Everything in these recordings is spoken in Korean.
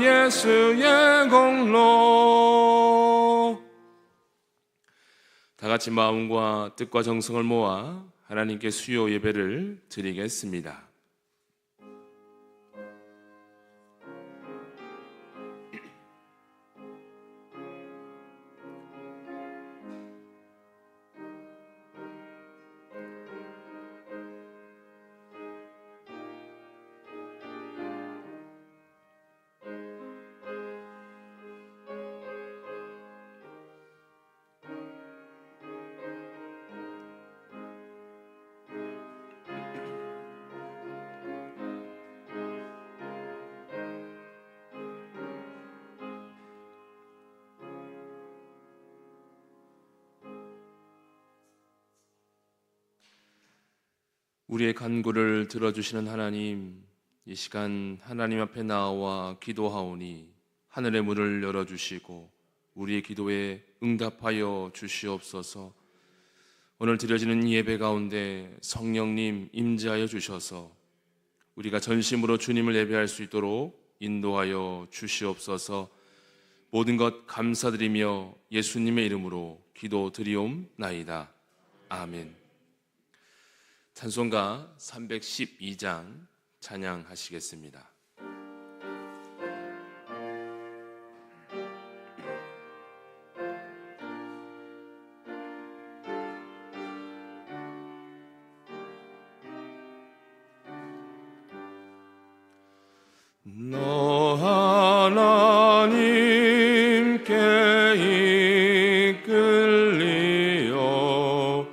예수의 공로. 다 같이 마음과 뜻과 정성을 모아 하나님께 수요 예배를 드리겠습니다. 우리의 간구를 들어주시는 하나님, 이 시간 하나님 앞에 나와 기도하오니 하늘의 문을 열어주시고 우리의 기도에 응답하여 주시옵소서. 오늘 드려지는 예배 가운데 성령님 임재하여 주셔서 우리가 전심으로 주님을 예배할 수 있도록 인도하여 주시옵소서. 모든 것 감사드리며 예수님의 이름으로 기도드리옵나이다. 아멘. 찬송가 312장 찬양하시겠습니다. 너 하나님께 이끌리어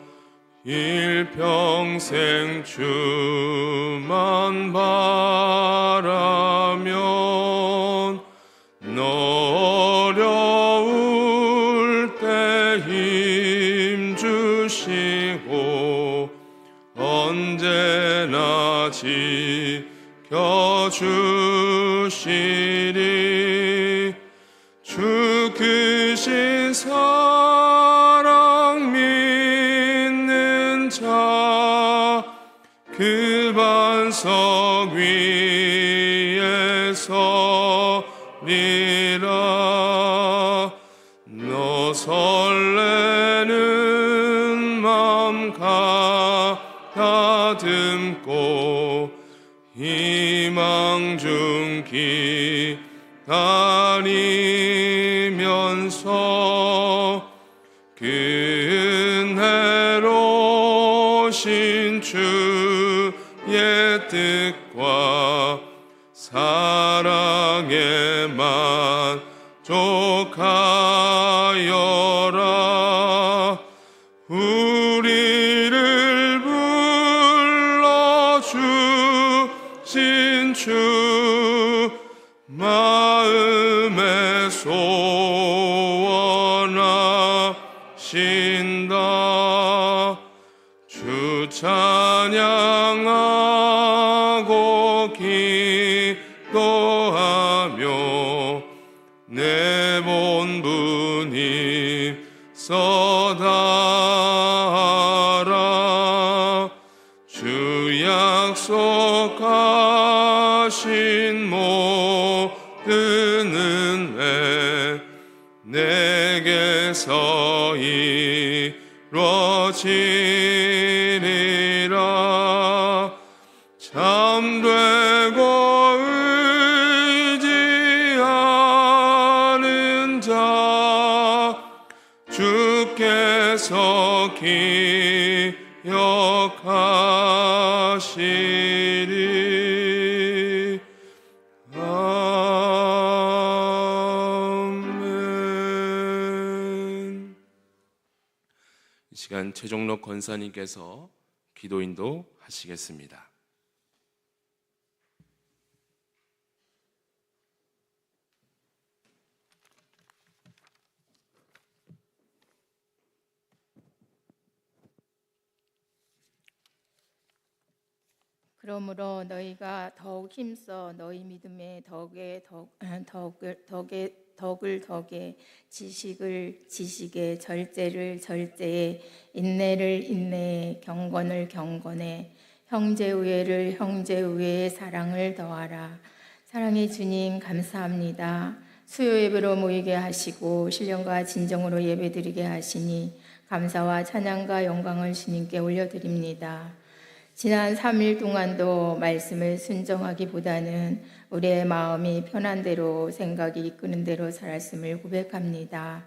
일평생 주만 바라면 너 어려울 때 힘 주시고 언제나 지켜주시리. 주 크신 사랑 믿는 자 그 반석 위에 서리라. 너 설레는 맘 가다듬고 희망 중 기다리면서 그 은혜로우신 주의 뜻과 사랑에 만족하여라. 우리를 불러주신 주 마음에 소원하신다. 주 찬양하고 기도하며 내 본분이 써다하라. 주 약속하신 모든 은혜 내게서 이루어지리라. 참되고 의지하는 자 주께서 기억하시리. 아멘. 이 시간 최종록 권사님께서 기도 인도 하시겠습니다. 그러므로 너희가 더욱 힘써 너희 믿음의 덕을 지식을 지식에, 절제를 절제에, 인내를 인내에, 경건을 경건에, 형제 우애를 형제 우애에 사랑을 더하라. 사랑의 주님 감사합니다. 수요 예배로 모이게 하시고 신령과 진정으로 예배드리게 하시니 감사와 찬양과 영광을 주님께 올려드립니다. 지난 3일 동안도 말씀을 순종하기보다는 우리의 마음이 편한 대로 생각이 이끄는 대로 살았음을 고백합니다.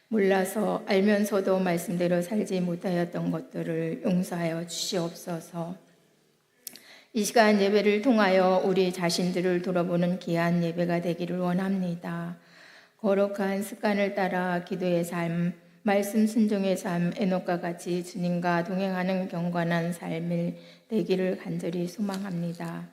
몰라서 알면서도 말씀대로 살지 못하였던 것들을 용서하여 주시옵소서. 이 시간 예배를 통하여 우리 자신들을 돌아보는 귀한 예배가 되기를 원합니다. 거룩한 습관을 따라 기도의 삶, 말씀 순종의 삶, 에녹과 같이 주님과 동행하는 경건한 삶을 되기를 간절히 소망합니다.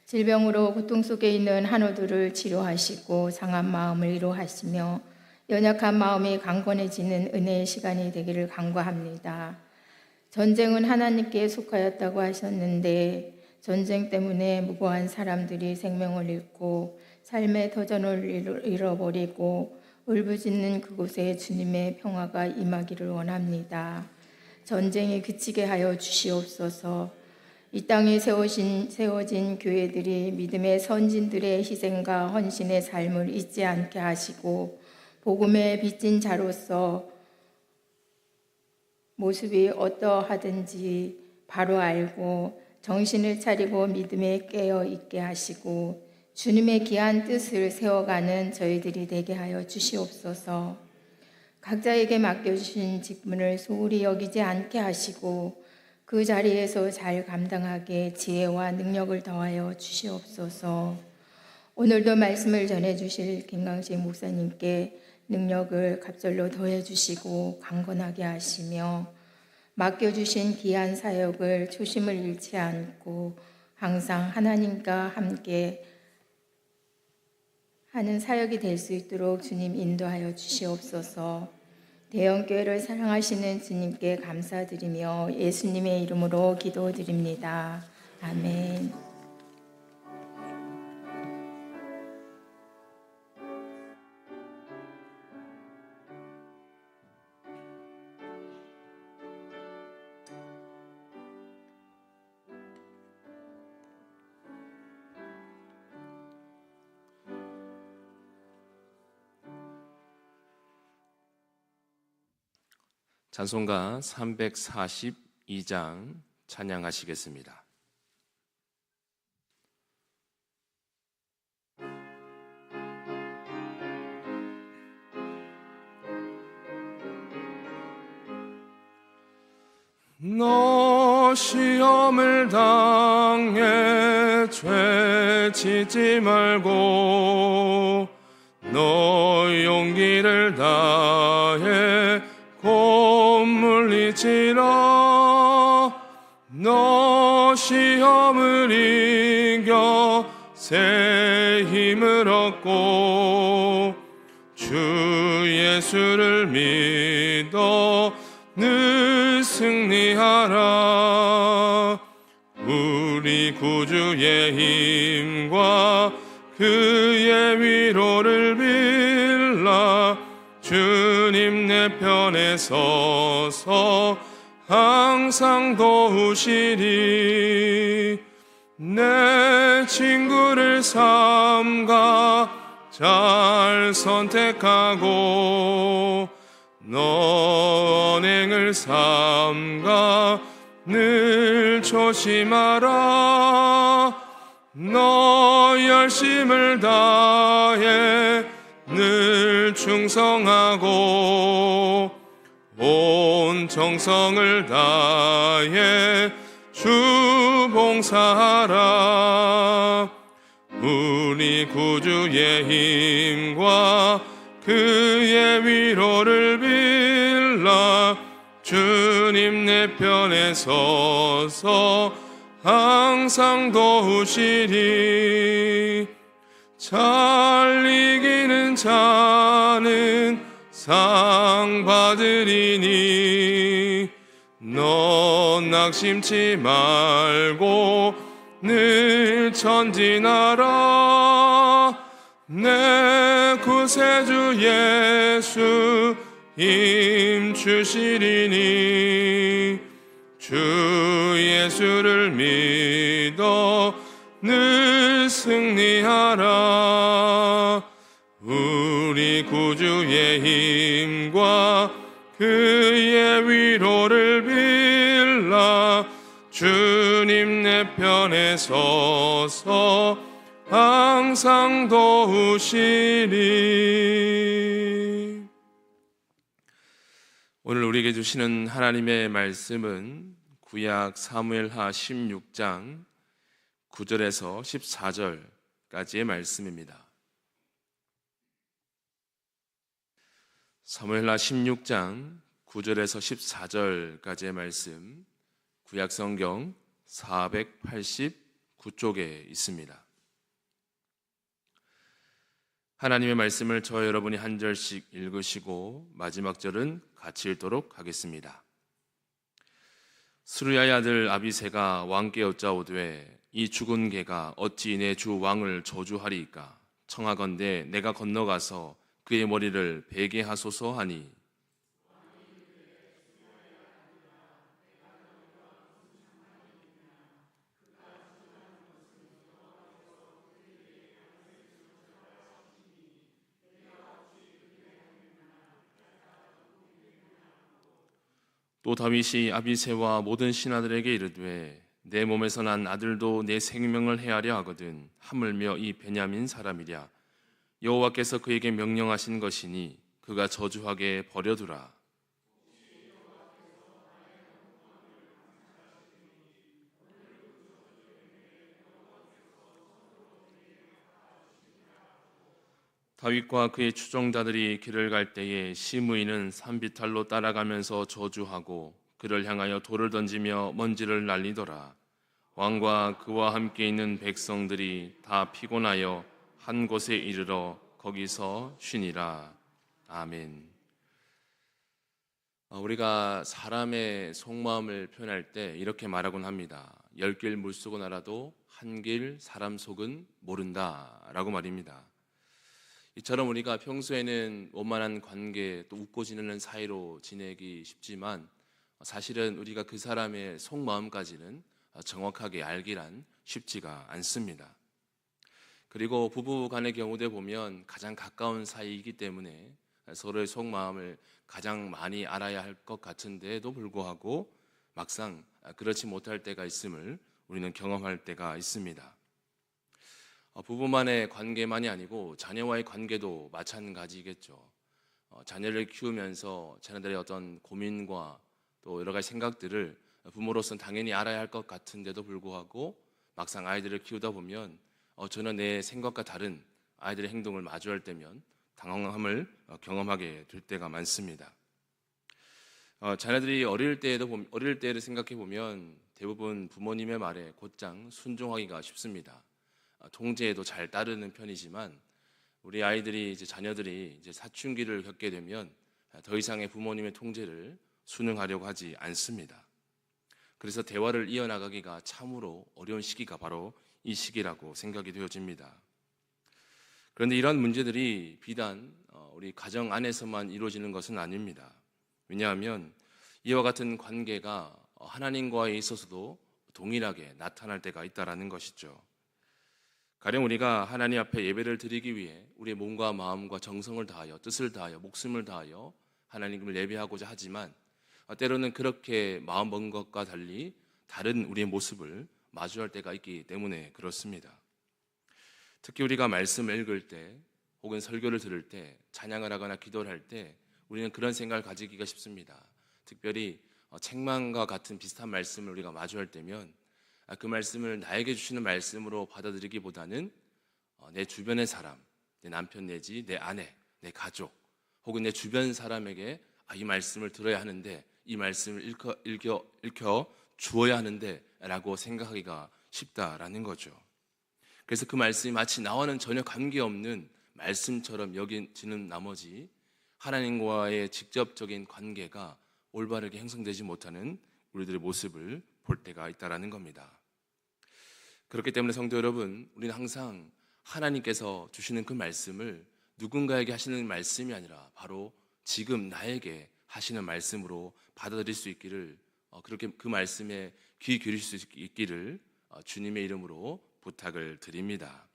질병으로 고통 속에 있는 한우들을 치료하시고 상한 마음을 위로하시며 연약한 마음이 강건해지는 은혜의 시간이 되기를 간구합니다. 전쟁은 하나님께 속하였다고 하셨는데 전쟁 때문에 무고한 사람들이 생명을 잃고 삶의 터전을 잃어버리고 울부짖는 그곳에 주님의 평화가 임하기를 원합니다. 전쟁이 그치게 하여 주시옵소서. 이 땅에 세워진 교회들이 믿음의 선진들의 희생과 헌신의 삶을 잊지 않게 하시고 복음의 빚진 자로서 모습이 어떠하든지 바로 알고 정신을 차리고 믿음에 깨어 있게 하시고 주님의 귀한 뜻을 세워가는 저희들이 되게 하여 주시옵소서. 각자에게 맡겨주신 직분을 소홀히 여기지 않게 하시고 그 자리에서 잘 감당하게 지혜와 능력을 더하여 주시옵소서. 오늘도 말씀을 전해주실 김강식 목사님께 능력을 갑절로 더해주시고 강건하게 하시며 맡겨주신 귀한 사역을 초심을 잃지 않고 항상 하나님과 함께 하는 사역이 될 수 있도록 주님 인도하여 주시옵소서. 대형교회를 사랑하시는 주님께 감사드리며 예수님의 이름으로 기도드립니다. 아멘. 찬송가 342장 찬양하시겠습니다. 너 시험을 당해 죄 짓지 말고 너 용기를 다해 곧 물리치라. 너 시험을 이겨 새 힘을 얻고 주 예수를 믿어 늘 승리하라. 우리 구주의 힘과 그의 위로를 빌라. 주님 내 편에 서서 항상 도우시리. 내 친구를 삼가 잘 선택하고 너 언행을 삼가 늘 조심하라. 너 열심을 다해 늘 충성하고 온 정성을 다해 주 봉사하라. 우리 구주의 힘과 그의 위로를 빌라. 주님 내 편에 서서 항상 도우시리. 잘 이기는 자는 상 받으리니 너 낙심치 말고 늘 전진하라. 내 구세주 예수 힘 주시리니 주 예수를 믿어 늘 승리하라. 우리 구주의 힘과 그의 위로를 빌라. 주님 내 편에 서서 항상 도우시리. 오늘 우리에게 주시는 하나님의 말씀은 구약 사무엘하 16장 9절에서 14절까지의 말씀입니다. 사무엘하 16장 9절에서 14절까지의 말씀, 구약 성경 489쪽에 있습니다. 하나님의 말씀을 저 여러분이 한 절씩 읽으시고 마지막 절은 같이 읽도록 하겠습니다. 스루야의 아들 아비새가 왕께 여짜오되 이 죽은 개가 어찌 내 주 왕을 저주하리이까? 청하건대 내가 건너가서 그의 머리를 베게 하소서 하니, 또 다윗이 아비새와 모든 신하들에게 이르되 내 몸에서 난 아들도 내 생명을 해하려 하거든 하물며 이 베냐민 사람이랴. 여호와께서 그에게 명령하신 것이니 그가 저주하게 버려두라. 다윗과 그의 추종자들이 길을 갈 때에 시므이는 산비탈로 따라가면서 저주하고 그를 향하여 돌을 던지며 먼지를 날리더라. 왕과 그와 함께 있는 백성들이 다 피곤하여 한 곳에 이르러 거기서 쉬니라. 아멘. 우리가 사람의 속마음을 표현할 때 이렇게 말하곤 합니다. 10길 물속은 알아도 한 길 사람 속은 모른다 라고 말입니다. 이처럼 우리가 평소에는 원만한 관계, 또 웃고 지내는 사이로 지내기 쉽지만 사실은 우리가 그 사람의 속마음까지는 정확하게 알기란 쉽지가 않습니다. 그리고 부부 간의 경우도 보면 가장 가까운 사이이기 때문에 서로의 속마음을 가장 많이 알아야 할 것 같은데도 불구하고 막상 그렇지 못할 때가 있음을 우리는 경험할 때가 있습니다. 부부만의 관계만이 아니고 자녀와의 관계도 마찬가지겠죠. 자녀를 키우면서 자녀들의 어떤 고민과 또 여러 가지 생각들을 부모로서는 당연히 알아야 할 것 같은데도 불구하고 막상 아이들을 키우다 보면 전혀 내 생각과 다른 아이들의 행동을 마주할 때면 당황함을 경험하게 될 때가 많습니다. 자녀들이 어릴 때를 생각해 보면 대부분 부모님의 말에 곧장 순종하기가 쉽습니다. 통제에도 잘 따르는 편이지만 우리 아이들이 자녀들이 사춘기를 겪게 되면 더 이상의 부모님의 통제를 순응하려고 하지 않습니다. 그래서 대화를 이어나가기가 참으로 어려운 시기가 바로 이 시기라고 생각이 되어집니다. 그런데 이런 문제들이 비단 우리 가정 안에서만 이루어지는 것은 아닙니다. 왜냐하면 이와 같은 관계가 하나님과에 있어서도 동일하게 나타날 때가 있다는 것이죠. 가령 우리가 하나님 앞에 예배를 드리기 위해 우리의 몸과 마음과 정성을 다하여 뜻을 다하여 목숨을 다하여 하나님을 예배하고자 하지만 때로는 그렇게 마음먹은 것과 달리 다른 우리의 모습을 마주할 때가 있기 때문에 그렇습니다. 특히 우리가 말씀을 읽을 때 혹은 설교를 들을 때 찬양을 하거나 기도를 할 때 우리는 그런 생각을 가지기가 쉽습니다. 특별히 책망과 같은 비슷한 말씀을 우리가 마주할 때면 그 말씀을 나에게 주시는 말씀으로 받아들이기보다는 내 주변의 사람, 내 남편 내지 내 아내, 내 가족 혹은 내 주변 사람에게 이 말씀을 들어야 하는데 이 말씀을 읽혀 주어야 하는데 라고 생각하기가 쉽다라는 거죠. 그래서 그 말씀이 마치 나와는 전혀 관계없는 말씀처럼 여겨지는 나머지 하나님과의 직접적인 관계가 올바르게 형성되지 못하는 우리들의 모습을 볼 때가 있다라는 겁니다. 그렇기 때문에 성도 여러분, 우리는 항상 하나님께서 주시는 그 말씀을 누군가에게 하시는 말씀이 아니라 바로 지금 나에게 하시는 말씀으로 받아들일 수 있기를, 그렇게 그 말씀에 귀 기울일 수 있기를 주님의 이름으로 부탁을 드립니다.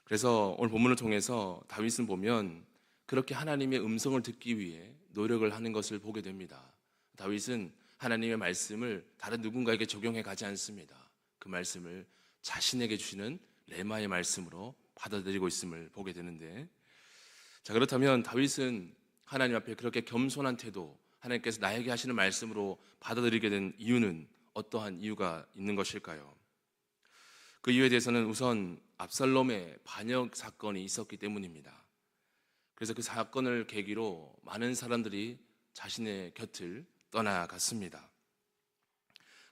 그래서 오늘 본문을 통해서 다윗은 보면 그렇게 하나님의 음성을 듣기 위해 노력을 하는 것을 보게 됩니다. 다윗은 하나님의 말씀을 다른 누군가에게 적용해 가지 않습니다. 그 말씀을 자신에게 주시는 레마의 말씀으로 받아들이고 있음을 보게 되는데, 자, 그렇다면 다윗은 하나님 앞에 그렇게 겸손한 태도, 하나님께서 나에게 하시는 말씀으로 받아들이게 된 이유는 어떠한 이유가 있는 것일까요? 그 이유에 대해서는 우선 압살롬의 반역 사건이 있었기 때문입니다. 그래서 그 사건을 계기로 많은 사람들이 자신의 곁을 떠나갔습니다.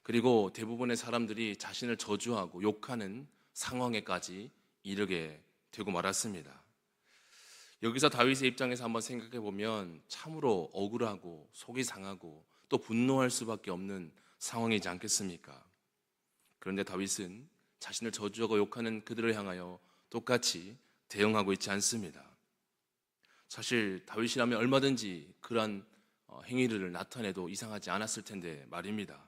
그리고 대부분의 사람들이 자신을 저주하고 욕하는 상황에까지 이르게 되고 말았습니다. 여기서 다윗의 입장에서 한번 생각해 보면 참으로 억울하고 속이 상하고 또 분노할 수밖에 없는 상황이지 않겠습니까? 그런데 다윗은 자신을 저주하고 욕하는 그들을 향하여 똑같이 대응하고 있지 않습니다. 사실 다윗이라면 얼마든지 그러한 행위를 나타내도 이상하지 않았을 텐데 말입니다.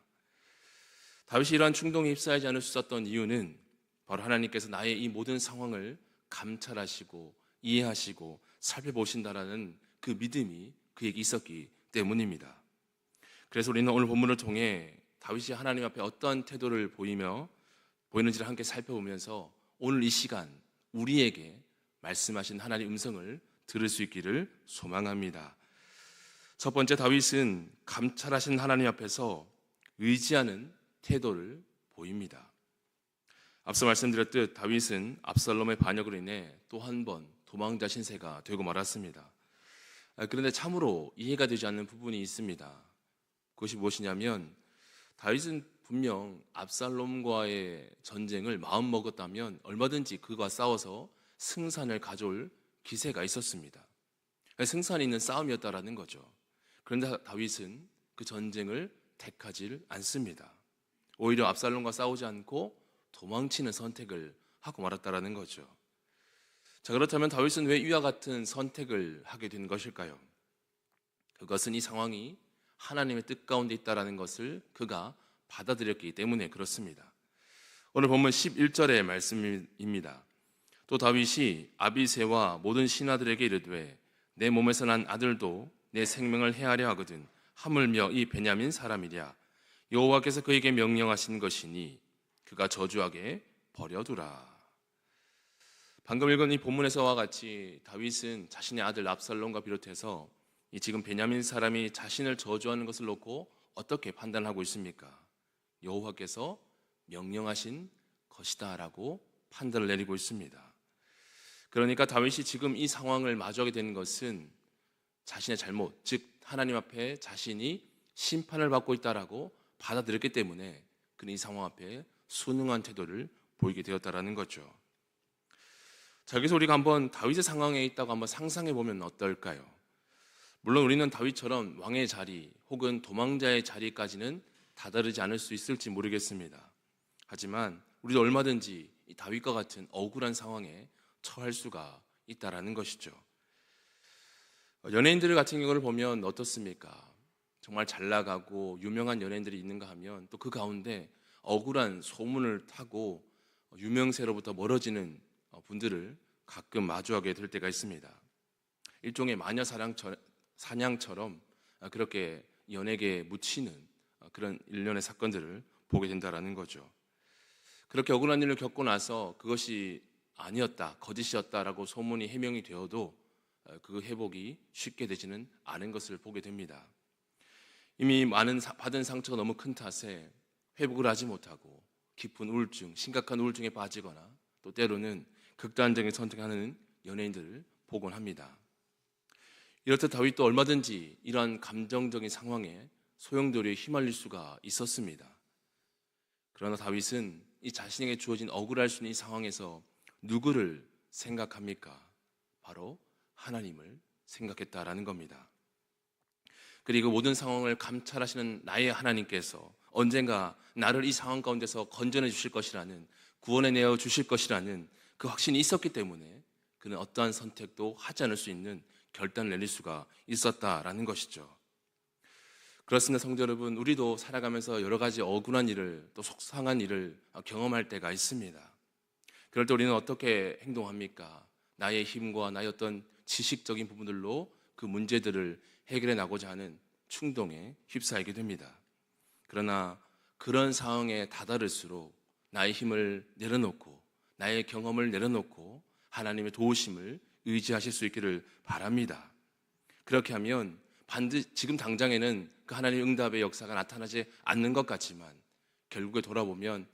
다윗이 이러한 충동에 휩싸이지 않을 수 있었던 이유는 바로 하나님께서 나의 이 모든 상황을 감찰하시고 이해하시고 살펴보신다라는 그 믿음이 그에게 있었기 때문입니다. 그래서 우리는 오늘 본문을 통해 다윗이 하나님 앞에 어떠한 태도를 보이는지를 함께 살펴보면서 오늘 이 시간 우리에게 말씀하신 하나님의 음성을 들을 수 있기를 소망합니다. 첫 번째, 다윗은 감찰하신 하나님 앞에서 의지하는 태도를 보입니다. 앞서 말씀드렸듯 다윗은 압살롬의 반역으로 인해 또 한 번 도망자 신세가 되고 말았습니다. 그런데 참으로 이해가 되지 않는 부분이 있습니다. 그것이 무엇이냐면 다윗은 분명 압살롬과의 전쟁을 마음먹었다면 얼마든지 그와 싸워서 승산을 가져올 기세가 있었습니다. 승산이 있는 싸움이었다라는 거죠. 그런데 다윗은 그 전쟁을 택하지 않습니다. 오히려 압살롬과 싸우지 않고 도망치는 선택을 하고 말았다라는 거죠. 자, 그렇다면 다윗은 왜 이와 같은 선택을 하게 된 것일까요? 그것은 이 상황이 하나님의 뜻 가운데 있다라는 것을 그가 받아들였기 때문에 그렇습니다. 오늘 본문 11절의 말씀입니다. 또 다윗이 아비새와 모든 신하들에게 이르되 내 몸에서 난 아들도 내 생명을 해하려 하거든 하물며 이 베냐민 사람이랴 여호와께서 그에게 명령하신 것이니 그가 저주하게 버려두라. 방금 읽은 이 본문에서와 같이 다윗은 자신의 아들 압살롬과 비롯해서 이 지금 베냐민 사람이 자신을 저주하는 것을 놓고 어떻게 판단하고 있습니까? 여호와께서 명령하신 것이다라고 판단을 내리고 있습니다. 그러니까 다윗이 지금 이 상황을 마주하게 되는 것은 자신의 잘못, 즉 하나님 앞에 자신이 심판을 받고 있다라고 받아들였기 때문에 그는 이 상황 앞에 순응한 태도를 보이게 되었다라는 거죠. 자, 여기서 우리가 한번 다윗의 상황에 있다고 한번 상상해 보면 어떨까요? 물론 우리는 다윗처럼 왕의 자리 혹은 도망자의 자리까지는 다다르지 않을 수 있을지 모르겠습니다. 하지만 우리도 얼마든지 이 다윗과 같은 억울한 상황에 처할 수가 있다라는 것이죠. 연예인들 같은 경우를 보면 어떻습니까? 정말 잘 나가고 유명한 연예인들이 있는가 하면 또 그 가운데 억울한 소문을 타고 유명세로부터 멀어지는 분들을 가끔 마주하게 될 때가 있습니다. 일종의 마녀 사냥처럼 그렇게 연예계에 묻히는 그런 일련의 사건들을 보게 된다라는 거죠. 그렇게 억울한 일을 겪고 나서 그것이 아니었다, 거짓이었다라고 소문이 해명이 되어도 그 회복이 쉽게 되지는 않은 것을 보게 됩니다. 이미 받은 상처가 너무 큰 탓에 회복을 하지 못하고 깊은 우울증, 심각한 우울증에 빠지거나 또 때로는 극단적인 선택하는 연예인들을 보곤 합니다. 이렇듯 다윗도 얼마든지 이러한 감정적인 상황에 소용돌이에 휘말릴 수가 있었습니다. 그러나 다윗은 이 자신에게 주어진 억울할 수 있는 이 상황에서 누구를 생각합니까? 바로 하나님을 생각했다라는 겁니다. 그리고 모든 상황을 감찰하시는 나의 하나님께서 언젠가 나를 이 상황 가운데서 건져내 주실 것이라는, 구원해내어 주실 것이라는 그 확신이 있었기 때문에 그는 어떠한 선택도 하지 않을 수 있는 결단을 내릴 수가 있었다라는 것이죠. 그렇습니다, 성도 여러분. 우리도 살아가면서 여러 가지 억울한 일을 또 속상한 일을 경험할 때가 있습니다. 그럴 때 우리는 어떻게 행동합니까? 나의 힘과 나의 어떤 지식적인 부분들로 그 문제들을 해결해 나고자 하는 충동에 휩싸이게 됩니다. 그러나 그런 상황에 다다를수록 나의 힘을 내려놓고 나의 경험을 내려놓고 하나님의 도우심을 의지하실 수 있기를 바랍니다. 그렇게 하면 반드시 지금 당장에는 그 하나님의 응답의 역사가 나타나지 않는 것 같지만 결국에 돌아보면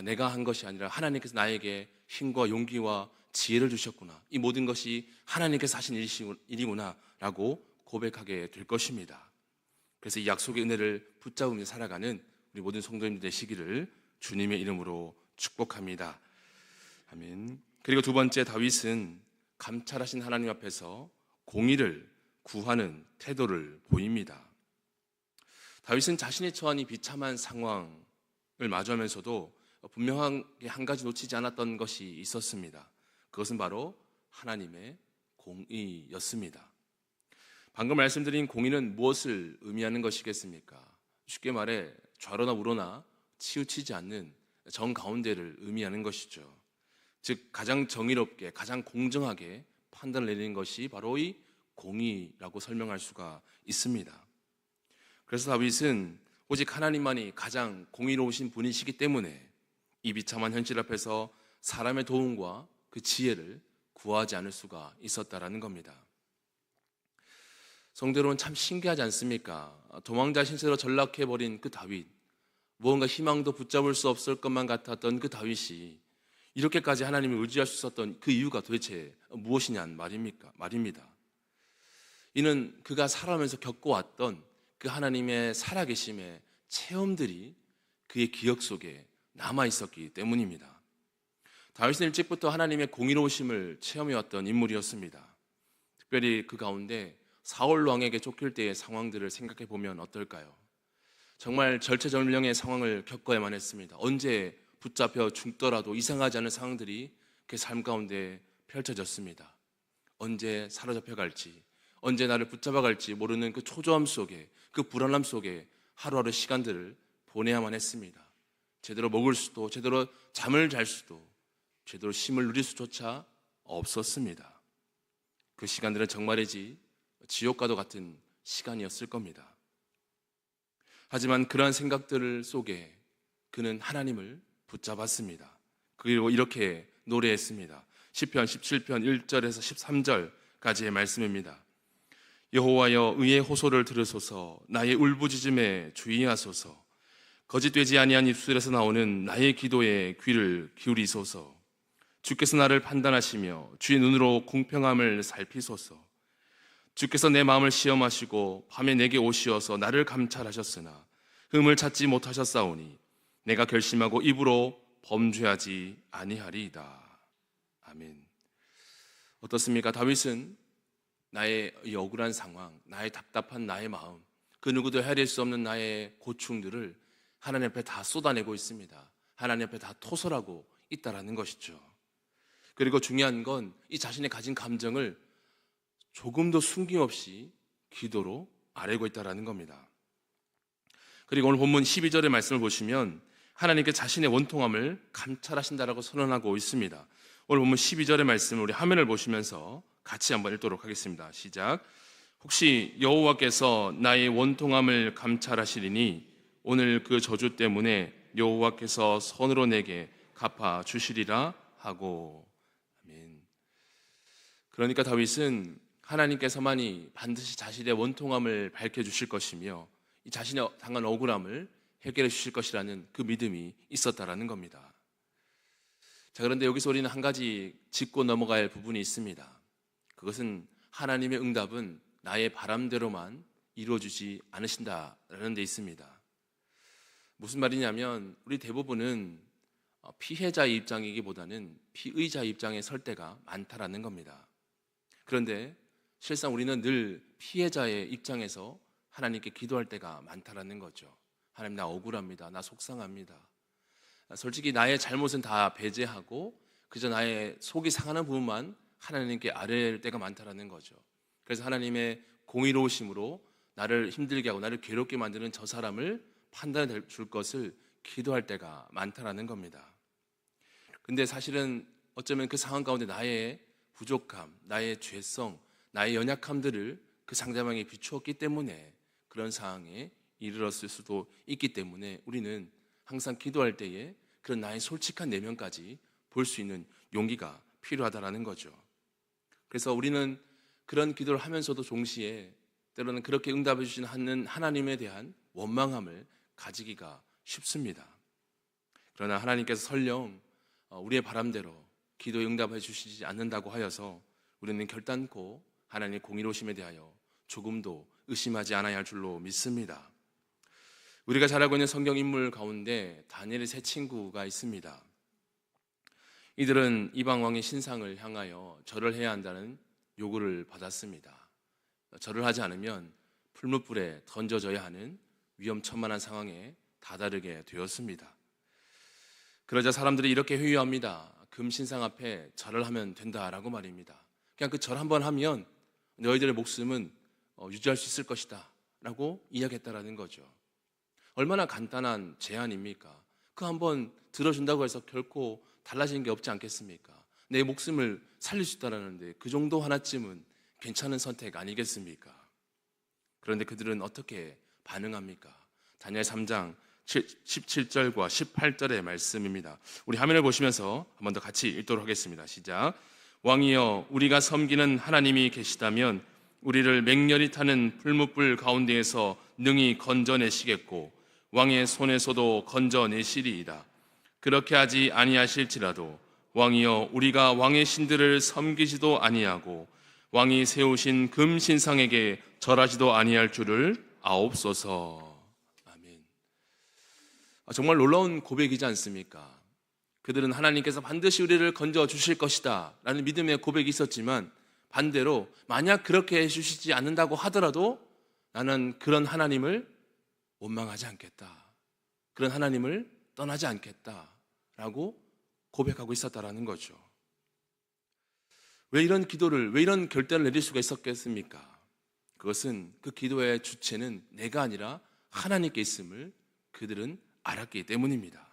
내가 한 것이 아니라 하나님께서 나에게 힘과 용기와 지혜를 주셨구나. 이 모든 것이 하나님께서 하신 일이구나 라고 고백하게 될 것입니다. 그래서 이 약속의 은혜를 붙잡으며 살아가는 우리 모든 성도님들 되시기를 주님의 이름으로 축복합니다. 아멘. 그리고 두 번째, 다윗은 감찰하신 하나님 앞에서 공의를 구하는 태도를 보입니다. 다윗은 자신이 처한 이 비참한 상황을 마주하면서도 분명하게 한 가지 놓치지 않았던 것이 있었습니다. 그것은 바로 하나님의 공의였습니다. 방금 말씀드린 공의는 무엇을 의미하는 것이겠습니까? 쉽게 말해 좌로나 우로나 치우치지 않는 정 가운데를 의미하는 것이죠. 즉 가장 정의롭게 가장 공정하게 판단을 내리는 것이 바로 이 공의라고 설명할 수가 있습니다. 그래서 다윗은 오직 하나님만이 가장 공의로우신 분이시기 때문에 이 비참한 현실 앞에서 사람의 도움과 그 지혜를 구하지 않을 수가 있었다라는 겁니다. 성도 여러분, 참 신기하지 않습니까? 도망자 신세로 전락해버린 그 다윗, 무언가 희망도 붙잡을 수 없을 것만 같았던 그 다윗이 이렇게까지 하나님을 의지할 수 있었던 그 이유가 도대체 무엇이냐는 말입니다. 이는 그가 살아가면서 겪어왔던 그 하나님의 살아계심의 체험들이 그의 기억 속에 남아있었기 때문입니다. 다윗은 일찍부터 하나님의 공의로우심을 체험해왔던 인물이었습니다. 특별히 그 가운데 사울 왕에게 쫓길 때의 상황들을 생각해 보면 어떨까요? 정말 절체절명의 상황을 겪어야만 했습니다. 언제 붙잡혀 죽더라도 이상하지 않은 상황들이 그 삶 가운데 펼쳐졌습니다. 언제 사로잡혀 갈지, 언제 나를 붙잡아 갈지 모르는 그 초조함 속에, 그 불안함 속에 하루하루 시간들을 보내야만 했습니다. 제대로 먹을 수도, 제대로 잠을 잘 수도, 제대로 쉼을 누릴 수조차 없었습니다. 그 시간들은 정말이지 지옥과도 같은 시간이었을 겁니다. 하지만 그러한 생각들 속에 그는 하나님을 붙잡았습니다. 그리고 이렇게 노래했습니다. 시편 17편 1절에서 13절까지의 말씀입니다. 여호와여, 의의 호소를 들으소서. 나의 울부짖음에 주의하소서. 거짓되지 아니한 입술에서 나오는 나의 기도에 귀를 기울이소서. 주께서 나를 판단하시며 주의 눈으로 공평함을 살피소서. 주께서 내 마음을 시험하시고 밤에 내게 오시어서 나를 감찰하셨으나 흠을 찾지 못하셨사오니 내가 결심하고 입으로 범죄하지 아니하리이다. 아멘. 어떻습니까? 다윗은 나의 이 억울한 상황, 나의 답답한 나의 마음, 그 누구도 헤아릴 수 없는 나의 고충들을 하나님 앞에 다 쏟아내고 있습니다. 하나님 앞에 다 토설하고 있다라는 것이죠. 그리고 중요한 건 이 자신의 가진 감정을 조금도 숨김없이 기도로 아뢰고 있다라는 겁니다. 그리고 오늘 본문 12절의 말씀을 보시면 하나님께 자신의 원통함을 감찰하신다라고 선언하고 있습니다. 오늘 본문 12절의 말씀을 우리 화면을 보시면서 같이 한번 읽도록 하겠습니다. 시작. 혹시 여호와께서 나의 원통함을 감찰하시리니 오늘 그 저주 때문에 여호와께서 선으로 내게 갚아 주시리라 하고. 아멘. 그러니까 다윗은 하나님께서만이 반드시 자신의 원통함을 밝혀주실 것이며 이 자신이 당한 억울함을 해결해 주실 것이라는 그 믿음이 있었다라는 겁니다. 자, 그런데 여기서 우리는 한 가지 짚고 넘어갈 부분이 있습니다. 그것은 하나님의 응답은 나의 바람대로만 이루어지지 않으신다라는 데 있습니다. 무슨 말이냐면 우리 대부분은 피해자의 입장이기보다는 피의자의 입장에 설 때가 많다라는 겁니다. 그런데 실상 우리는 늘 피해자의 입장에서 하나님께 기도할 때가 많다라는 거죠. 하나님, 나 억울합니다. 나 속상합니다. 솔직히 나의 잘못은 다 배제하고 그저 나의 속이 상하는 부분만 하나님께 아뢰일 때가 많다라는 거죠. 그래서 하나님의 공의로우심으로 나를 힘들게 하고 나를 괴롭게 만드는 저 사람을 판단해 줄 것을 기도할 때가 많다라는 겁니다. 근데 사실은 어쩌면 그 상황 가운데 나의 부족함, 나의 죄성, 나의 연약함들을 그 상대방에 비추었기 때문에 그런 상황에 이르렀을 수도 있기 때문에 우리는 항상 기도할 때에 그런 나의 솔직한 내면까지 볼 수 있는 용기가 필요하다라는 거죠. 그래서 우리는 그런 기도를 하면서도 동시에 때로는 그렇게 응답해 주시는 하나님에 대한 원망함을 가지기가 쉽습니다. 그러나 하나님께서 설령 우리의 바람대로 기도에 응답해 주시지 않는다고 하여서 우리는 결단코 하나님의 공의로우심에 대하여 조금도 의심하지 않아야 할 줄로 믿습니다. 우리가 잘 알고 있는 성경 인물 가운데 다니엘의 세 친구가 있습니다. 이들은 이방 왕의 신상을 향하여 절을 해야 한다는 요구를 받았습니다. 절을 하지 않으면 풀무불에 던져져야 하는 위험천만한 상황에 다다르게 되었습니다. 그러자 사람들이 이렇게 회유합니다. 금신상 앞에 절을 하면 된다라고 말입니다. 그냥 그 절 한번 하면 너희들의 목숨은 유지할 수 있을 것이다 라고 이야기했다라는 거죠. 얼마나 간단한 제안입니까? 그 한번 들어준다고 해서 결코 달라지는 게 없지 않겠습니까? 내 목숨을 살릴 수 있다라는데 그 정도 하나쯤은 괜찮은 선택 아니겠습니까? 그런데 그들은 어떻게 반응합니까? 다니엘 3장 17절과 18절의 말씀입니다. 우리 화면을 보시면서 한 번 더 같이 읽도록 하겠습니다. 시작. 왕이여, 우리가 섬기는 하나님이 계시다면 우리를 맹렬히 타는 풀무불 가운데에서 능히 건져내시겠고 왕의 손에서도 건져내시리이다. 그렇게 하지 아니하실지라도 왕이여, 우리가 왕의 신들을 섬기지도 아니하고 왕이 세우신 금신상에게 절하지도 아니할 줄을 아옵소서. 아멘. 정말 놀라운 고백이지 않습니까? 그들은 하나님께서 반드시 우리를 건져 주실 것이다 라는 믿음의 고백이 있었지만 반대로 만약 그렇게 해주시지 않는다고 하더라도 나는 그런 하나님을 원망하지 않겠다, 그런 하나님을 떠나지 않겠다라고 고백하고 있었다라는 거죠. 왜 이런 기도를, 왜 이런 결단을 내릴 수가 있었겠습니까? 그것은 그 기도의 주체는 내가 아니라 하나님께 있음을 그들은 알았기 때문입니다.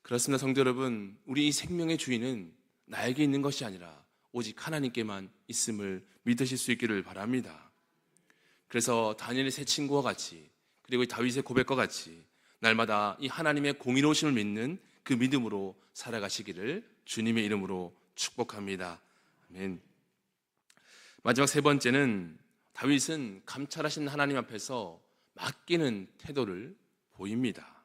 그렇습니다. 성도 여러분, 우리 이 생명의 주인은 나에게 있는 것이 아니라 오직 하나님께만 있음을 믿으실 수 있기를 바랍니다. 그래서 다니엘의 세 친구와 같이, 그리고 다윗의 고백과 같이 날마다 이 하나님의 공의로우심을 믿는 그 믿음으로 살아가시기를 주님의 이름으로 축복합니다. 아멘. 마지막 세 번째는 다윗은 감찰하신 하나님 앞에서 맡기는 태도를 보입니다.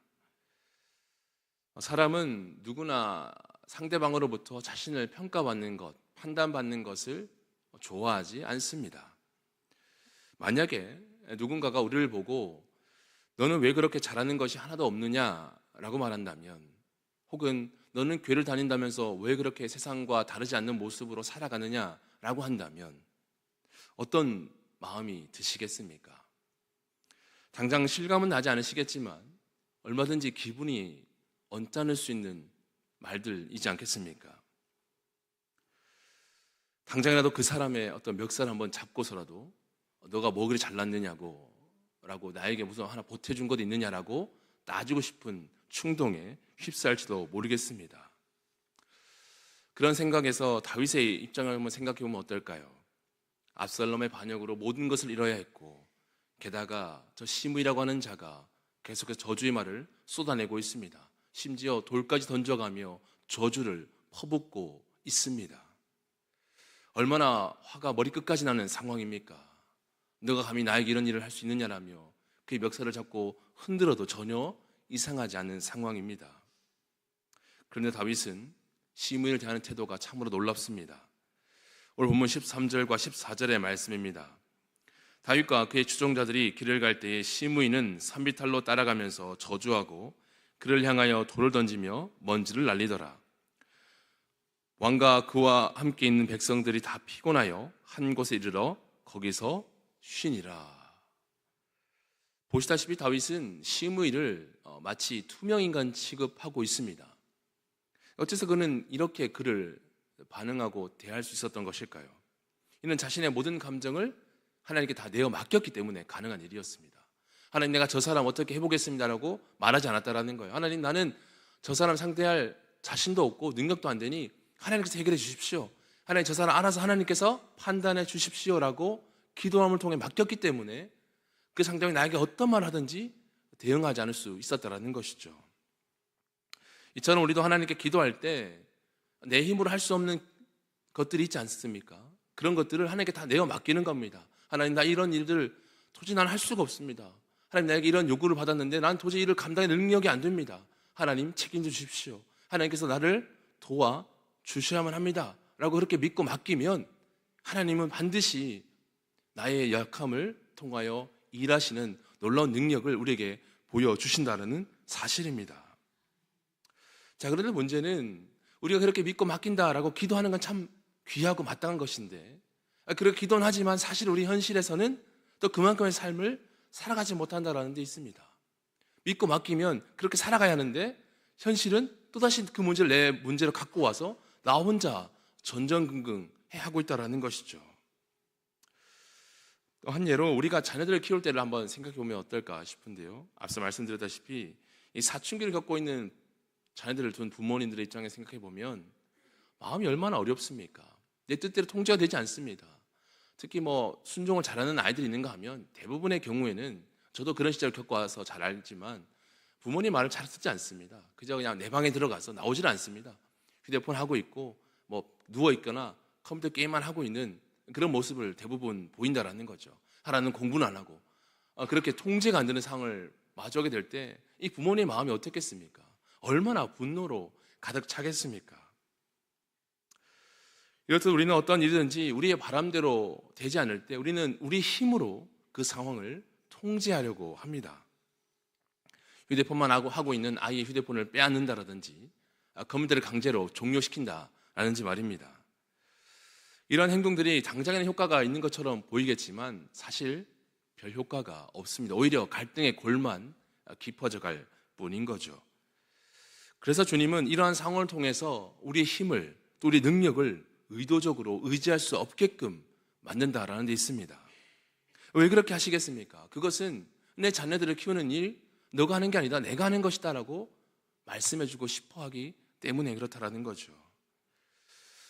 사람은 누구나 상대방으로부터 자신을 평가받는 것, 판단받는 것을 좋아하지 않습니다. 만약에 누군가가 우리를 보고 너는 왜 그렇게 잘하는 것이 하나도 없느냐라고 말한다면, 혹은 너는 교회를 다닌다면서 왜 그렇게 세상과 다르지 않는 모습으로 살아가느냐라고 한다면 어떤 마음이 드시겠습니까? 당장 실감은 나지 않으시겠지만 얼마든지 기분이 언짢을 수 있는 말들이지 않겠습니까? 당장이라도 그 사람의 어떤 멱살을 한번 잡고서라도 너가 뭐 그리 잘났느냐고 라고 나에게 무슨 하나 보태준 것 있느냐라고 따지고 싶은 충동에 휩싸일지도 모르겠습니다. 그런 생각에서 다윗의 입장을 한번 생각해 보면 어떨까요? 압살롬의 반역으로 모든 것을 잃어야 했고, 게다가 저 시므이라고 하는 자가 계속해서 저주의 말을 쏟아내고 있습니다. 심지어 돌까지 던져가며 저주를 퍼붓고 있습니다. 얼마나 화가 머리끝까지 나는 상황입니까? 너가 감히 나에게 이런 일을 할 수 있느냐라며 그의 멱살을 잡고 흔들어도 전혀 이상하지 않은 상황입니다. 그런데 다윗은 시므이를 대하는 태도가 참으로 놀랍습니다. 오늘 본문 13절과 14절의 말씀입니다. 다윗과 그의 추종자들이 길을 갈 때에 시므이는 산비탈로 따라가면서 저주하고 그를 향하여 돌을 던지며 먼지를 날리더라. 왕과 그와 함께 있는 백성들이 다 피곤하여 한 곳에 이르러 거기서 쉬니라. 보시다시피 다윗은 시므이를 마치 투명인간 취급하고 있습니다. 어째서 그는 이렇게 그를 반응하고 대할 수 있었던 것일까요? 이는 자신의 모든 감정을 하나님께 다 내어 맡겼기 때문에 가능한 일이었습니다. 하나님, 내가 저 사람 어떻게 해보겠습니다라고 말하지 않았다라는 거예요. 하나님, 나는 저 사람 상대할 자신도 없고 능력도 안 되니 하나님께서 해결해 주십시오. 하나님 저 사람 알아서 하나님께서 판단해 주십시오라고 기도함을 통해 맡겼기 때문에 그 상대방이 나에게 어떤 말을 하든지 대응하지 않을 수 있었다라는 것이죠. 이처럼 우리도 하나님께 기도할 때 내 힘으로 할 수 없는 것들이 있지 않습니까? 그런 것들을 하나님께 다 내어 맡기는 겁니다. 하나님, 나 이런 일들 도저히 난 할 수가 없습니다. 하나님, 나에게 이런 요구를 받았는데 난 도저히 이를 감당할 능력이 안 됩니다. 하나님, 책임져 주십시오. 하나님께서 나를 도와 주셔야만 합니다 라고 그렇게 믿고 맡기면 하나님은 반드시 나의 약함을 통하여 일하시는 놀라운 능력을 우리에게 보여주신다는 사실입니다. 자, 그런데 문제는 우리가 그렇게 믿고 맡긴다라고 기도하는 건 참 귀하고 마땅한 것인데, 그렇게 기도는 하지만 사실 우리 현실에서는 또 그만큼의 삶을 살아가지 못한다라는 데 있습니다. 믿고 맡기면 그렇게 살아가야 하는데 현실은 또다시 그 문제를 내 문제로 갖고 와서 나 혼자 전전긍긍 하고 있다는 것이죠. 한 예로 우리가 자녀들을 키울 때를 한번 생각해 보면 어떨까 싶은데요. 앞서 말씀드렸다시피 이 사춘기를 겪고 있는 자녀들을 둔 부모님들의 입장에 생각해 보면 마음이 얼마나 어렵습니까? 내 뜻대로 통제가 되지 않습니다. 특히 순종을 잘하는 아이들이 있는가 하면 대부분의 경우에는 저도 그런 시절을 겪어와서 잘 알지만 부모님 말을 잘 듣지 않습니다. 그저 그냥 내 방에 들어가서 나오질 않습니다. 휴대폰 하고 있고 누워 있거나 컴퓨터 게임만 하고 있는 그런 모습을 대부분 보인다라는 거죠. 하나는 공부는 안 하고 그렇게 통제가 안 되는 상황을 마주하게 될 때 이 부모님의 마음이 어떻겠습니까? 얼마나 분노로 가득 차겠습니까? 이렇듯 우리는 어떤 일이든지 우리의 바람대로 되지 않을 때 우리는 우리 힘으로 그 상황을 통제하려고 합니다. 휴대폰만 하고 있는 아이의 휴대폰을 빼앗는다라든지 컴퓨터를 강제로 종료시킨다라든지 말입니다. 이런 행동들이 당장에는 효과가 있는 것처럼 보이겠지만 사실 별 효과가 없습니다. 오히려 갈등의 골만 깊어져 갈 뿐인 거죠. 그래서 주님은 이러한 상황을 통해서 우리의 힘을 또 우리 능력을 의도적으로 의지할 수 없게끔 만든다라는 데 있습니다. 왜 그렇게 하시겠습니까? 그것은 내 자녀들을 키우는 일 너가 하는 게 아니다 내가 하는 것이다 라고 말씀해주고 싶어 하기 때문에 그렇다라는 거죠.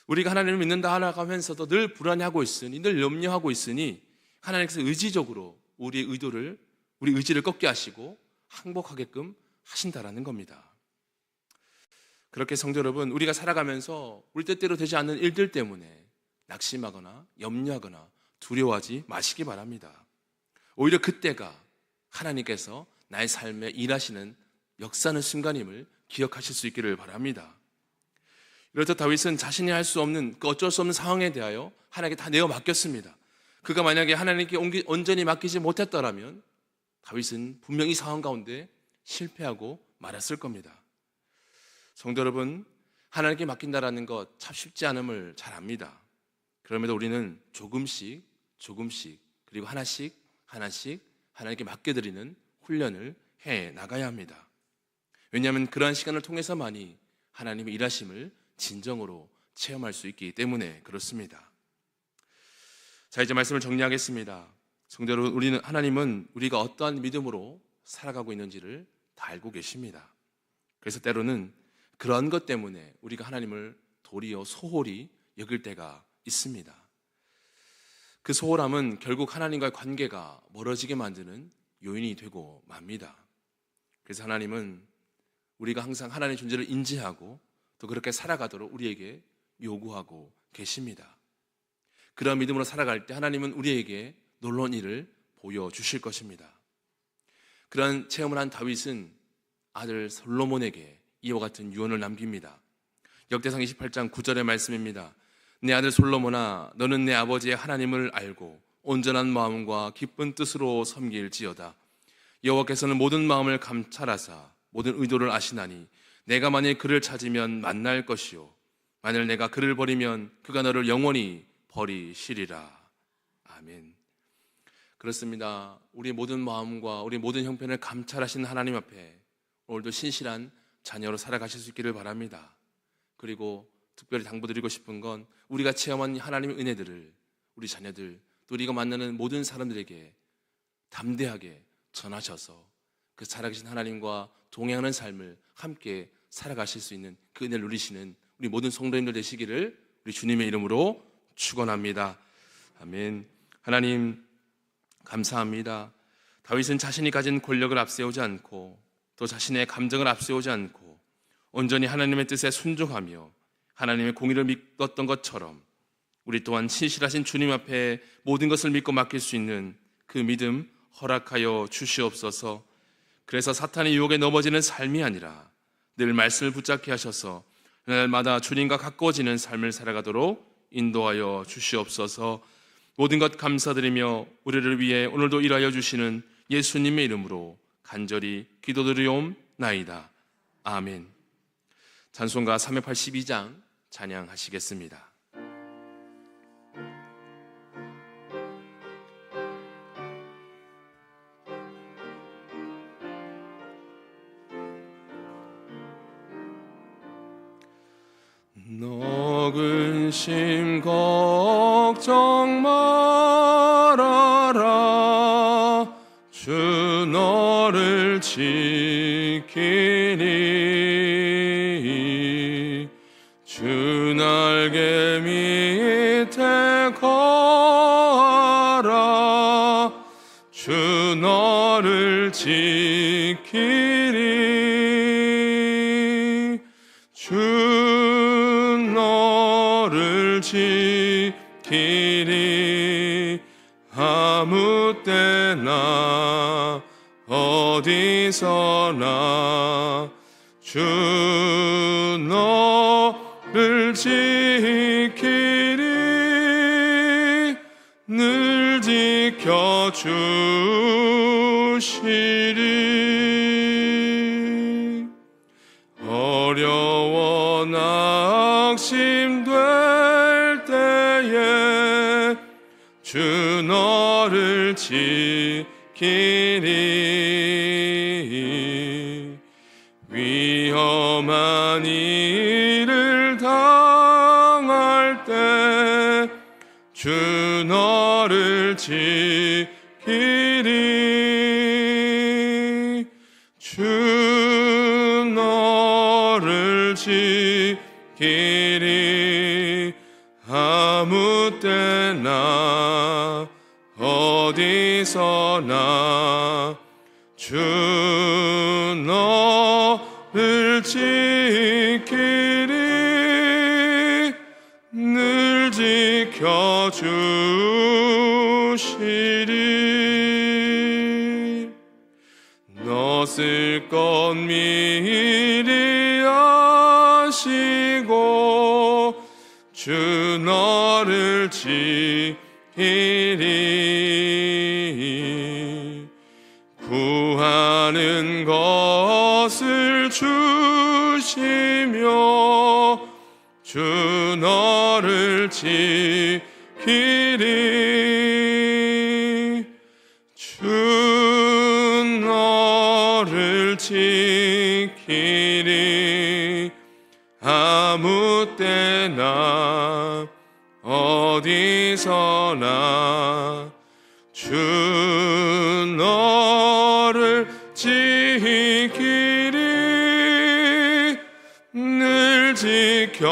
우리가 하나님을 믿는다 하면서도 늘 불안해하고 있으니 늘 염려하고 있으니 하나님께서 의지적으로 우리 의지를 꺾게 하시고 항복하게끔 하신다라는 겁니다. 그렇게 성도 여러분, 우리가 살아가면서 우리 뜻대로 되지 않는 일들 때문에 낙심하거나 염려하거나 두려워하지 마시기 바랍니다. 오히려 그때가 하나님께서 나의 삶에 일하시는 역사하는 순간임을 기억하실 수 있기를 바랍니다. 이렇듯 다윗은 자신이 할 수 없는 어쩔 수 없는 상황에 대하여 하나님께 다 내어 맡겼습니다. 그가 만약에 하나님께 온전히 맡기지 못했더라면 다윗은 분명히 이 상황 가운데 실패하고 말았을 겁니다. 성도 여러분, 하나님께 맡긴다라는 것 참 쉽지 않음을 잘 압니다. 그럼에도 우리는 조금씩 그리고 하나씩 하나님께 맡겨드리는 훈련을 해 나가야 합니다. 왜냐하면 그러한 시간을 통해서만이 하나님의 일하심을 진정으로 체험할 수 있기 때문에 그렇습니다. 자, 이제 말씀을 정리하겠습니다. 성도 여러분, 하나님은 우리가 어떠한 믿음으로 살아가고 있는지를 다 알고 계십니다. 그래서 때로는 그런 것 때문에 우리가 하나님을 도리어 소홀히 여길 때가 있습니다. 그 소홀함은 결국 하나님과의 관계가 멀어지게 만드는 요인이 되고 맙니다. 그래서 하나님은 우리가 항상 하나님의 존재를 인지하고 또 그렇게 살아가도록 우리에게 요구하고 계십니다. 그런 믿음으로 살아갈 때 하나님은 우리에게 놀라운 일을 보여주실 것입니다. 그런 체험을 한 다윗은 아들 솔로몬에게 이와 같은 유언을 남깁니다. 역대상 28장 9절의 말씀입니다. 내 아들 솔로몬아, 너는 내 아버지의 하나님을 알고 온전한 마음과 기쁜 뜻으로 섬길지어다. 여호와께서는 모든 마음을 감찰하사 모든 의도를 아시나니 내가 만일 그를 찾으면 만날 것이요 만일 내가 그를 버리면 그가 너를 영원히 버리시리라. 아멘. 그렇습니다. 우리 모든 마음과 우리 모든 형편을 감찰하시는 하나님 앞에 오늘도 신실한 자녀로 살아가실 수 있기를 바랍니다. 그리고 특별히 당부드리고 싶은 건 우리가 체험한 하나님의 은혜들을 우리 자녀들 또 우리가 만나는 모든 사람들에게 담대하게 전하셔서 그 살아계신 하나님과 동행하는 삶을 함께 살아가실 수 있는 그 은혜를 누리시는 우리 우리 모든 성도님들 되시기를 우리 주님의 이름으로 축원합니다. 아멘. 하나님 감사합니다. 다윗은 자신이 가진 권력을 앞세우지 않고 또 자신의 감정을 앞세우지 않고 온전히 하나님의 뜻에 순종하며 하나님의 공의를 믿었던 것처럼 우리 또한 신실하신 주님 앞에 모든 것을 믿고 맡길 수 있는 그 믿음 허락하여 주시옵소서. 그래서 사탄의 유혹에 넘어지는 삶이 아니라 늘 말씀을 붙잡게 하셔서 날마다 주님과 가까워지는 삶을 살아가도록 인도하여 주시옵소서. 모든 것 감사드리며 우리를 위해 오늘도 일하여 주시는 예수님의 이름으로 간절히 기도드리옵나이다. 아멘. 찬송가 382장 찬양하시겠습니다. 너 근심 걱정 말아라. 주 너를 지키니. 주 날개 밑에 거하라. 주 너를 지키니. 주 너를 지키니. 아무 때나 어디서나 주 너를 지키니. 늘 지켜주시리. 어려워 낙심될 때에 주 너를 지키니. 위험한 일을 당할 때 주 너를 지키니. 주 너를 지키니. 아무 때나 어디서나 주 너를 지키니. 늘 지켜주시리. 너 쓸 것 미리 아시고 주 너를 지키니. 구하는 것을 주시며 주 너를 지키니. 주 너를 지키니. 아무 때나 어디서나 주 너를 지키니. 늘 지켜주시리.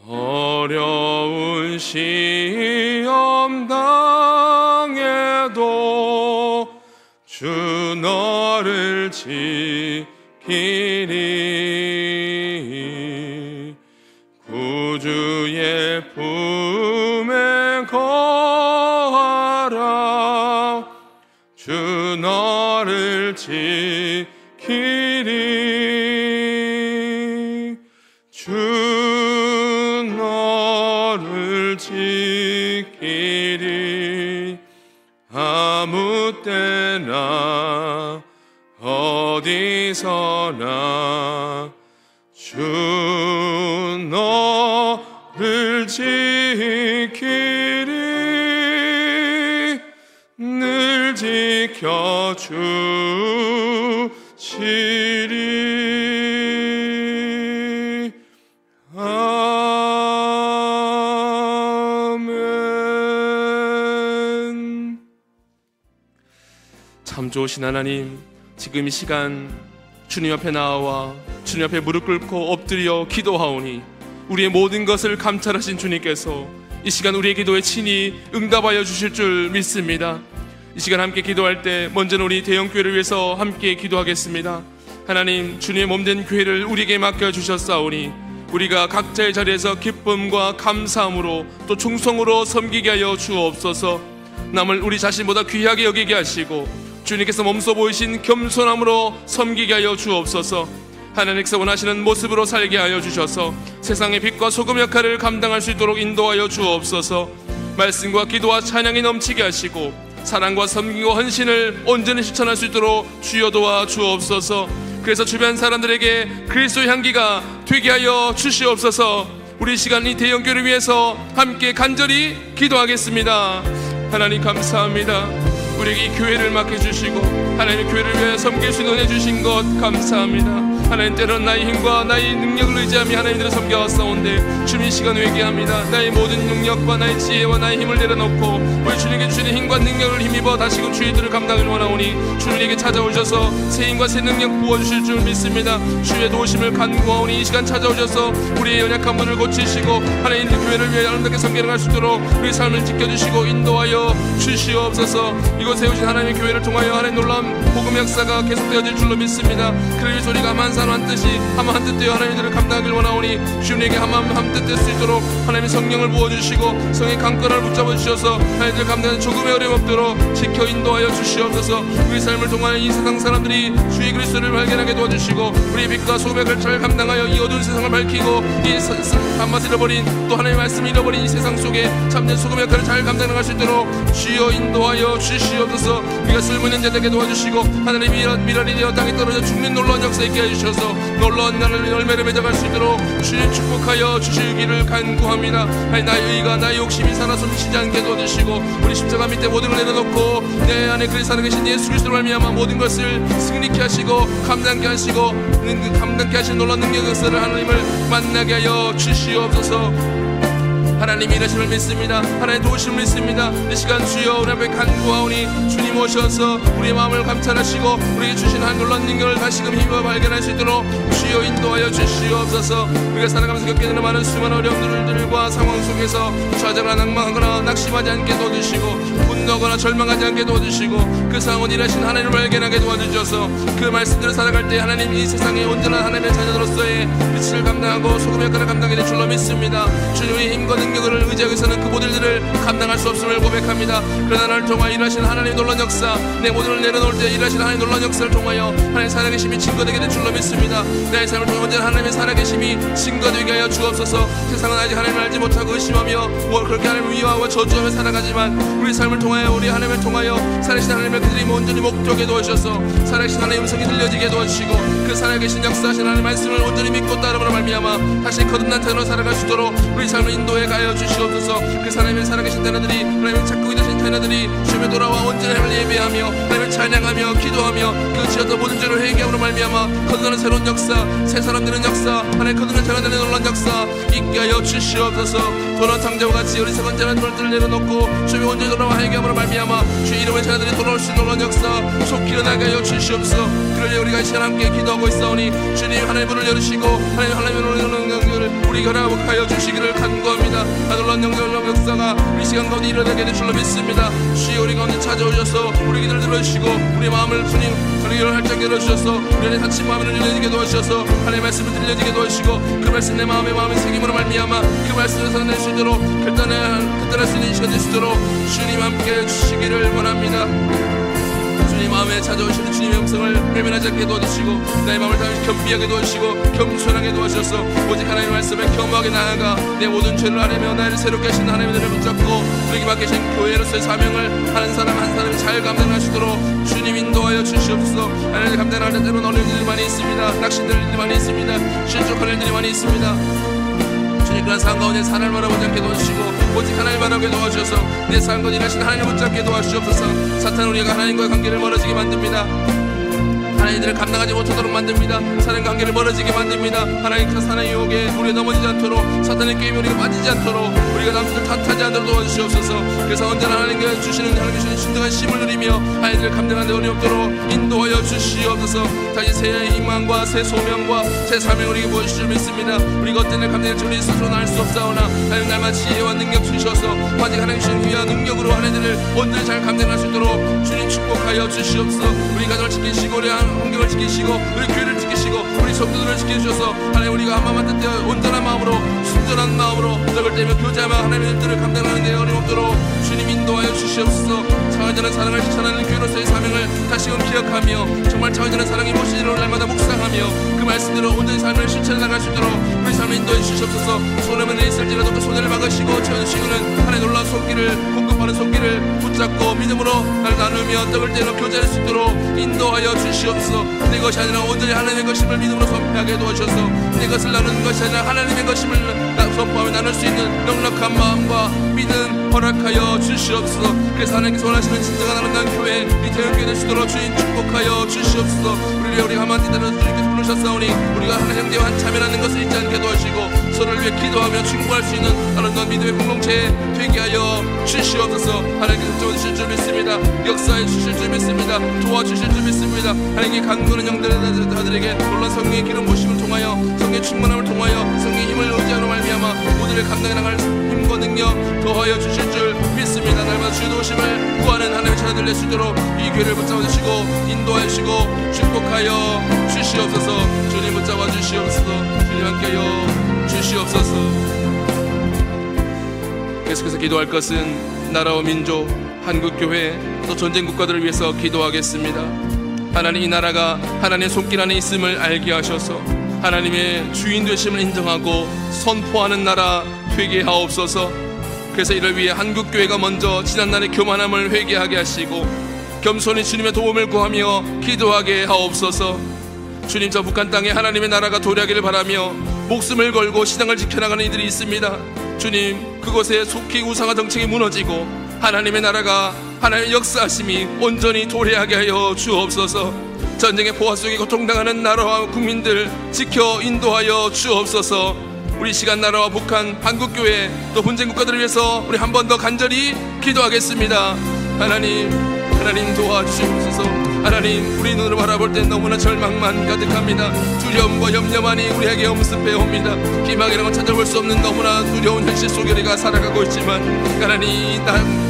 어려운 시험 당해도 주 너를 지키니. 구주의 품에 거하라. 주 너를 지키니. 주 너를 지키니. 아무 때나 어디서나 주 너를 지키니. 늘 지켜주시리. 아멘. 참 좋으신 하나님, 지금 이 시간 주님 앞에 나와 주님 앞에 무릎 꿇고 엎드려 기도하오니 우리의 모든 것을 감찰하신 주님께서 이 시간 우리의 기도에 친히 응답하여 주실 줄 믿습니다. 이 시간 함께 기도할 때 먼저는 우리 대형교회를 위해서 함께 기도하겠습니다. 하나님, 주님의 몸된 교회를 우리에게 맡겨주셨사오니 우리가 각자의 자리에서 기쁨과 감사함으로 또 충성으로 섬기게 하여 주옵소서. 남을 우리 자신보다 귀하게 여기게 하시고 주님께서 몸소 보이신 겸손함으로 섬기게 하여 주옵소서. 하나님께서 원하시는 모습으로 살게 하여 주셔서 세상의 빛과 소금 역할을 감당할 수 있도록 인도하여 주옵소서. 말씀과 기도와 찬양이 넘치게 하시고 사랑과 섬기고 헌신을 온전히 실천할 수 있도록 주여 도와 주옵소서. 그래서 주변 사람들에게 그리스도의 향기가 되게 하여 주시옵소서. 우리 시간 이 대형교회를 위해서 함께 간절히 기도하겠습니다. 하나님 감사합니다. 우리에게 이 교회를 맡겨주시고 하나님의 교회를 위해 섬길 수 있는 은혜 주신 것 감사합니다. 하나님, 때로는 나의 힘과 나의 능력을 의지하며 하나님들을 섬겨왔사온데 주님 이 시간 회개합니다. 나의 모든 능력과 나의 지혜와 나의 힘을 내려놓고 우리 주님께 주시는 힘과 능력을 힘입어 다시금 주의 일을 감당을 원하오니 주님에게 찾아오셔서 새 힘과 새 능력 부어주실 줄 믿습니다. 주의 도우심을 간구하오니 이 시간 찾아오셔서 우리의 연약한 분을 고치시고 하나님 교회를 위해 아름답게 섬기는 할 수 있도록 우리의 삶을 지켜주시고 인도하여 주시옵소서. 이곳 세우신 하나님의 교회를 통하여 하나님 놀라운 복음 역사가 계속되어질 줄로 믿습니다. 그를 위해서 우리가 만산 한 뜻이 한 뜻 되어 하나님들을 감당하길 원하오니 주님에게 한 뜻 될 수 있도록 하나님의 성령을 부어주시고 성의 강건을 붙잡아 주셔서 하나님들 감당하는 조금의 어려움 없도록 지켜 인도하여 주시옵소서. 우리 삶을 통하여 이 세상 사람들이 주의 그리스도를 발견하게 도와주시고 우리의 빛과 소금의 걸차를 감당하여 이 어두운 세상을 밝히고 이 단맛을 잃어버린 또 하나님의 말씀을 잃어버린 이 세상 속에 참된 소금의 역할을 잘 감당할 수 있도록 주여 인도하여 주시옵소서. 우리가 쓸모있는 자들에게 도와주시고 하나님의 미랄이 되어 땅에 떨어져 죽는 놀라운 역사 있게 해주셔서 놀라운 나를 열매를 맺어갈 수 있도록 주님 축복하여 주시기를 간구합니다. 하나님, 나의 의가 나의 욕심이 살아 숨쉬지 않게 도와주시고 우리 십자가 밑에 모든 걸 내려놓고 내 안에 그리 살아계신 예수 그리스도를 말미암아 모든 것을 승리케 하시고 감당케 하시고 감당케 하신 놀라운 능력 역사를 하나님을 만나게 하여 주시옵소서. 하나님이 이러심을 믿습니다. 하나님 도우심을 믿습니다. 이 시간 주여 우리 앞에 간구하오니 주님 오셔서 우리의 마음을 감찰하시고 우리에게 주신 한 놀라운 능력을 다시금 힘을 발견할 수 있도록 주여 인도하여 주시옵소서. 우리가 살아가면서 겪게 되는 많은 수많은 어려움들과 상황 속에서 좌절하거나 낭망하거나 낙심하지 않게 도와주시고 분노하거나 절망하지 않게 도와주시고 그 상황을 일하신 하나님을 발견하게 도와주셔서 그 말씀대로 살아갈 때 하나님 이 세상에 온전한 하나님의 자녀로서의 빛을 감당하고 소금의 역할을 감당하게 될 줄로 믿습니다. 주님의 힘과 능력을 의지하기서는 그 모든 일을 감당할 수 없음을 고백합니다. 그러나 나를 통하여 일하시는 하나님의 놀라운 역사, 내 모든을 내려놓을 때 일하시는 하나님의 놀라운 역사를 통하여 하나님의 살아계심이 증거되게 될 줄로 믿습니다. 나의 삶을 통해 언제나 하나님의 살아계심이 증거되게 하여 주옵소서. 세상은 아직 하나님을 알지 못하고 의심하며 그렇게 하나님을 위하고 저주하며 살아가지만 우리 삶을 통하여 우리 하나님을 통하여 살아계신 하나님의 그들이 온전히 목적에 도와주셔서 살아계신 하나님의 음성이 들려지게 도와주시고 그 살아계신 역사하신 하나님의 말씀을 온전히 믿고 따르므로 말미암아 다시 거듭난 자녀로 살아갈 수 있도록 우리 삶을 인도해 가여 주시옵소서. 그 하나님의 살아계신 자녀들이 하나님의 찾고 계신 자녀들이 주님에 돌아와 온전히 하나님을 예배하며 하나님을 찬양하며 기도하며 그 지었던 모든 죄를 회개함으로 말미암아 거듭나는 새로운 역사, 새 사람 되는 역사, 하나님 거듭난 자녀들의 놀라운 역사 있게 하여 주시옵소서. 돌아온 창자와 같이 어리석은 자는 돌들을 내려놓고 주님이 온전히 돌아와 회개함으로 말미암아 주의 이름의 자녀들이 돌아올 수 있는 놀라운 역사 속히 일어나게 하여 주시옵소서. 그러니 우리가 이 시간 함께 기도하고 있사오니 주님 하나님의 문을 열으시고 하나님의 놀라운 영광을 우리 결합하여 주시기를 간구합니다. 놀라운 영광의 역사가 우리 시간 가운데 일어나게 될 줄로 믿습니다. 주여 우리 가운데 찾아오셔서 우리 기도를 들어주시고 우리 마음을 주님 우리를 활짝 열어주셔서 우리 안에 닫힌 마음을 열려지게 도와주셔서 하나님의 말씀을 들려지게 도와주시고 그 말씀 내 마음의 새김으로 말미암아 그 말씀을 살아낼 수 있도록 결단할 수 있는 시간 될 수 있도록 주님 함께 해주시기를 원합니다. 주님 마음에 찾아오시는 주님의 음성을 외면하지 않게 도와주시고 나의 마음을 다시 겸비하게 도와주시고 겸손하게 도와주셔서 오직 하나님의 말씀에 겸허하게 나아가 내 모든 죄를 아뢰며 나를 새롭게 하시는 하나님의 은혜를 붙잡고 우리에게 맡기신 교회로서의 사명을 한 사람 한 사람이 잘 감당할 수 있도록 주님 인도하여 주시옵소서. 하나님 감당할 때 때로는 어려운 일이 많이 있습니다. 낙심될 일이 많이 있습니다. 실족할 일들이 많이 있습니다. 주님 그런 상황 가운데 사람을 바라보지 않게 도와주시고 오직 하나님 바라보게 도와주셔서 내 삶 가운데 일하시는 하나님을 붙잡게 도와주시옵소서. 사탄은 우리가 하나님과의 관계를 멀어지게 만듭니다. 하나님들을 감당하지 못하도록 만듭니다. 사랑과 관계를 멀어지게 만듭니다. 하나님 그 사나의 유혹에 우리가 넘어지지 않도록, 사탄의 게임에 우리가 빠지지 않도록, 우리가 남들을 탓하지 않도록 도와주시옵소서. 그래서 언제나 하나님께 주시는 하나님 주시는 신등한 힘을 누리며 하나님들을 감당하는 데 어렵도록 인도하여 주시옵소서. 다시 새 희망과 새 소명과 새 사명을 우리에게 보여주실 줄 믿습니다. 우리가 어떤 일 감당할 줄 우리 스스로는 알 수 없사오나 하나님 날마다 지혜와 능력 주셔서 오직 하나님 주신 위와 능력으로 하나님들을 온전히 잘 감당할 수 있도록 주님 축복하여 주시옵소서. 우리 가정을 지키시고 우리 환경을 지키시고 우리 교회를 지키시고 우리 성도들을 지켜주셔서 하나님 우리가 한마음만 뜻대어 온전한 마음으로 순전한 마음으로 떡을 떼며 교제하며 하나님의 뜻을 감당하는 데 어림없도록 주님 인도하여 주시옵소서. 차원전한 사랑을 실천하는 교회로서의 사명을 다시금 기억하며 정말 차원전한 사랑이 무엇인지를 날마다 묵상하며 그 말씀대로 온전히 삶을 실천해 나갈 수 있도록 우리 삶을 인도해 주시옵소서. 손해면에 있을지라도 그 손해를 막으시고 채워주시고는 하나님 놀라운 손길을 공급하는 손길을 붙잡고 믿음으로 나를 나누며 떡을 떼어 교제할 수 있도록 인도하여 주시옵소서. 내 것이 아니라 온전히 하나님의 것임을 믿음으로 선포하게 도와주셔서 내 것을 나누는 것이 아니라 하나님의 것임을 선포하며 나눌 수 있는 넉넉한 마음과 믿음 허락하여 주시옵소서. 그래서 하나님께서 원하시는 진정한 아름다운 교회 이 대형교회 될 수 있도록 주님 축복하여 주시옵소서. 우리가 한마디 대로 주님께서 부르셨사오니 우리가 하나님 형제와 한 참여라는 것을 잊지 않게 도와주시고 서로를 위해 기도하며 충고할 수 있는 아름다운 믿음의 공동체 되게 하여 주시옵소서. 하나님께서 도와주실 줄 믿습니다. 역사해 주실 줄 믿습니다. 도와주실 줄 믿습니다. 하나님께 간구하는 영들에게 놀란 성령의 기름 부으심을 통하여 성령의 충만함을 통하여 성령의 힘을 의지하러 말미암아 모두를 감당해 나갈 힘과 능력 더하여 주실 줄 믿습니다. 날마다 주의 도우심을 구하는 하나님의 자녀들 낼 수 있도록 이 교회를 붙잡아 주시고 인도하여 주시고 축복하여 주시옵소서. 주님 붙잡아 주시옵소서. 주님 함께하여 주시옵소서. 계속해서 기도할 것은 나라와 민족, 한국교회 또 전쟁 국가들을 위해서 기도하겠습니다. 하나님 이 나라가 하나님의 손길 안에 있음을 알게 하셔서 하나님의 주인 되심을 인정하고 선포하는 나라 되게 하옵소서. 그래서 이를 위해 한국교회가 먼저 지난날의 교만함을 회개하게 하시고 겸손히 주님의 도움을 구하며 기도하게 하옵소서. 주님 저 북한 땅에 하나님의 나라가 도래하기를 바라며 목숨을 걸고 신앙을 지켜나가는 이들이 있습니다. 주님 그곳에 속히 우상화 정책이 무너지고 하나님의 나라가 하나님의 역사하심이 온전히 도래하게 하여 주옵소서. 전쟁의 포화 속에 고통당하는 나라와 국민들 지켜 인도하여 주옵소서. 우리 시간 나라와 북한, 한국교회 또 분쟁 국가들을 위해서 우리 한 번 더 간절히 기도하겠습니다. 하나님 도와주시옵소서. 하나님 우리 눈으로 바라볼 땐 너무나 절망만 가득합니다. 두려움과 염려만이 우리에게 엄습해 옵니다. 희망이라고 찾아볼 수 없는 너무나 두려운 현실 속에 우리가 살아가고 있지만 하나님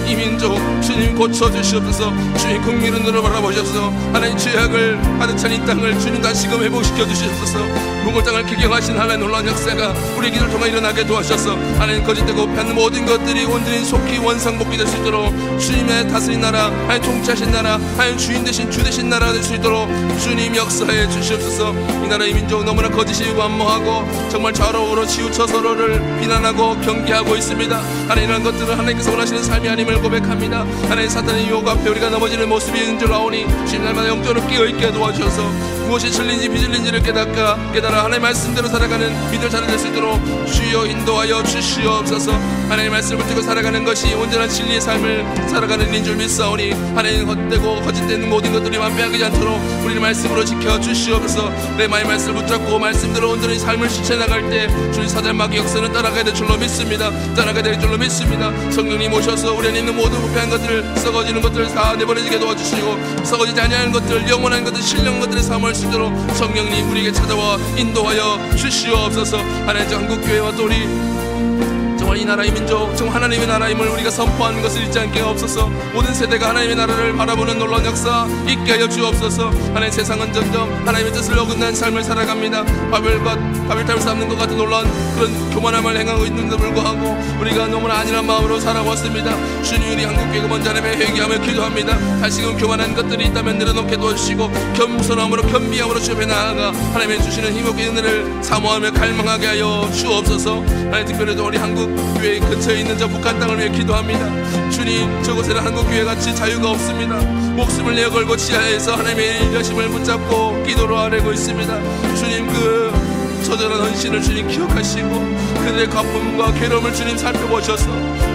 이 민족 주님 고쳐주시옵소서. 주님 국민의 눈으로 바라보셔서 하나님 죄악을 가득 찬 이 땅을 주님 다시금 회복시켜 주시옵소서. 묵을 땅을 기경하신 하나님 놀라운 역사가 우리 기도를 통해 일어나게 도와주셔서 하나님 거짓되고 패하는 모든 것들이 온전히 속히 원상복귀 될 수 있도록 주님의 다스린 나라, 하나님 통치하신 나라, 하나님 주인 되신 주 되신 나라가 될 수 있도록 주님 역사해 주시옵소서. 이 나라 이 민족 너무나 거짓이 완모하고 정말 좌우로 치우쳐 서로를 비난하고 경계하고 있습니다. 하나님 이런 것들은 하나님께서 원하시는 삶이 아님을 고백합니다. 하나님 사탄의 유혹 앞에 우리가 넘어지는 모습이 있는 줄 아오니 주님 날마다 영적으로 깨어있게 도와주셔서 무엇이 진리인지 비진리인지를 깨달아 하나님의 말씀대로 살아가는 믿을 자녀 될 수 있도록 주여 인도하여 주시옵소서. 하나님의 말씀을 듣고 살아가는 것이 온전한 진리의 삶을 살아가는 일인 줄 믿사오니 하나님 헛되고 거짓되는 모든 것들이 완벽하지 않도록 우리를 말씀으로 지켜주시옵소서. 내 마음의 말씀을 붙잡고 말씀대로 온전히 삶을 실천나갈 때 주님 사단마귀 역사는 따라가야 될 줄로 믿습니다. 따라가야 될 줄로 믿습니다. 성령님 오셔서 우리 안에 있는 모든 부패한 것들, 썩어지는 것들을 다 내버려지게 도와주시고 썩어지지 아니하는 것들, 영원한 것들, 신령 것들을 사모할 수 있도록 성령님 우리에게 찾아와 인도하여 주시옵소서. 하나님 한국교회와 또 우리 정말 이 나라의 민족, 정말 하나님의 나라임을 우리가 선포하는 것을 잊지 않게 없어서 모든 세대가 하나님의 나라를 바라보는 놀라운 역사 있게 하여 주옵소서. 하나님 세상은 점점 하나님의 뜻을 어긋난 삶을 살아갑니다. 바벨탑을 쌓는 것 같은 놀라운 그런 교만함을 행하고 있는데도 불구하고 우리가 너무나 안일한 마음으로 살아왔습니다. 주님 우리 한국교회가 먼저 하나님의 회개하며 기도합니다. 다시금 교만한 것들이 있다면 내려놓게 도와주시고 겸손함으로 겸비함으로 주 앞에 나아가 하나님의 주시는 힘없게 은혜를 사모하며 갈망하게 하여 주옵소서. 하나님 특별히도 우리 한국교회 근처에 있는 저 북한 땅을 위해 기도합니다. 주님 저곳에는 한국교회같이 자유가 없습니다. 목숨을 내어 걸고 지하에서 하나님의 일하심을 붙잡고 기도로 아뢰고 있습니다. 주님 그 처절한 헌신을 주님 기억하시고 그들의 가품과 괴로움을 주님 살펴보셔서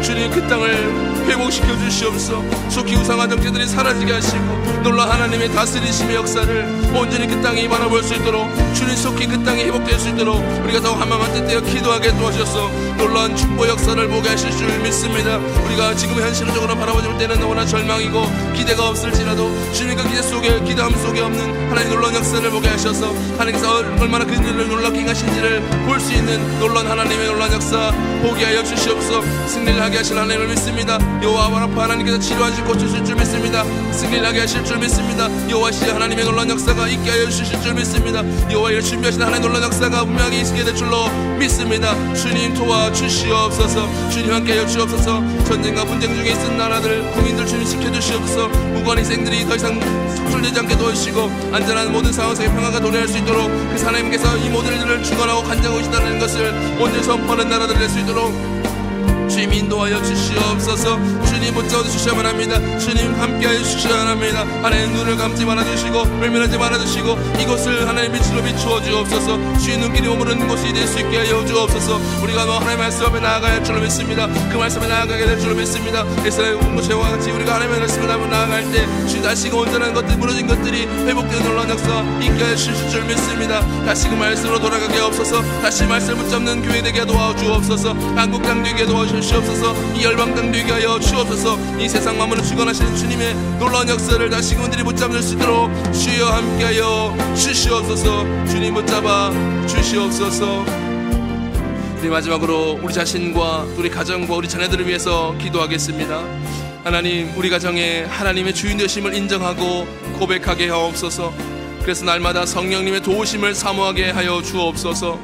주님 그 땅을 회복시켜 주시옵소서. 속히 우상한 정체들이 사라지게 하시고 놀라운 하나님의 다스리심의 역사를 온전히 그 땅에 바라볼 수 있도록 주님 속히 그 땅이 회복될 수 있도록 우리가 더 한마음 뜻대어 기도하게 도와주셔서 놀라운 축복 역사를 보게 하실 줄 믿습니다. 우리가 지금 현실적으로 바라볼 때는 너무나 절망이고 기대가 없을지라도 주님 그 기대 속에 기도함 속에 없는 하나님의 놀라운 역사를 보게 하셔서 하나님께서 얼마나 그들을 놀랍게 하신지를 볼 수 있는 놀라운 하나님의 놀라운 역사 보게 하여 주시옵소서. 승리를 하게 하실 하나님을 믿습니다. 여호와 바라파 하나님께서 치료하실 고치실 줄 믿습니다. 승리를 하게 하실 줄 믿습니다. 여호와시의 하나님의 놀라운 역사가 있게 하여 주실 줄 믿습니다. 여호와를 준비하신 하나님의 놀라운 역사가 분명히 있게 될 줄로 믿습니다. 주님 도와주시옵소서. 주님 함께 하여 주옵소서. 전쟁과 분쟁 중에 있는 나라들 국민들 주님 지켜주시옵소서. 무고한 희생들이 더 이상 속출되지 않게 도와주시고 안전한 모든 상황 속에 평화가 도래할 수 있도록 그 하나님께서 이 모든 일들을 주관하고 간장하고 계시다는 것을 온전히 선포하는 나라들 될 수 있도록 주님 인도하여 주시옵소서. 주님 붙잡아 주셔야만 합니다. 주님 함께하여 주셔야 합니다. 하나님 눈을 감지 말아주시고 외면하지 말아주시고 이곳을 하나님 빛으로 비추어 주옵소서. 주의 눈길이 머무르는 곳이 될 수 있게 하여 주옵소서. 우리가 하나님의 말씀 앞에 나아가야 할 줄로 믿습니다. 그 말씀에 나아가게 될 줄로 믿습니다. 이스라엘 공동체와 같이 우리가 하나님의 말씀을 앞에 나아갈 때 주님 다시금 온전한 것들 무너진 것들이 회복되는 놀라운 역사 있게 하여 주실 줄 믿습니다. 다시 그 말씀으로 돌아가게 없어서 다시 말씀을 붙잡는 교회 되게 도와주옵소서. 한국 땅 되게 도와주시옵소서. 이 열방 땅 되게 하여 주옵소서. 이 세상 만물을 주관하시는 주님의 놀라운 역사를 다시 그분들이 붙잡을 수 있도록 주여 함께하여 주시옵소서. 주님 붙잡아 주시옵소서. 우리 마지막으로 우리 자신과 우리 가정과 우리 자녀들을 위해서 기도하겠습니다. 하나님, 우리 가정에 하나님의 주인 되심을 인정하고 고백하게 하옵소서. 그래서 날마다 성령님의 도우심을 사모하게 하여 주옵소서.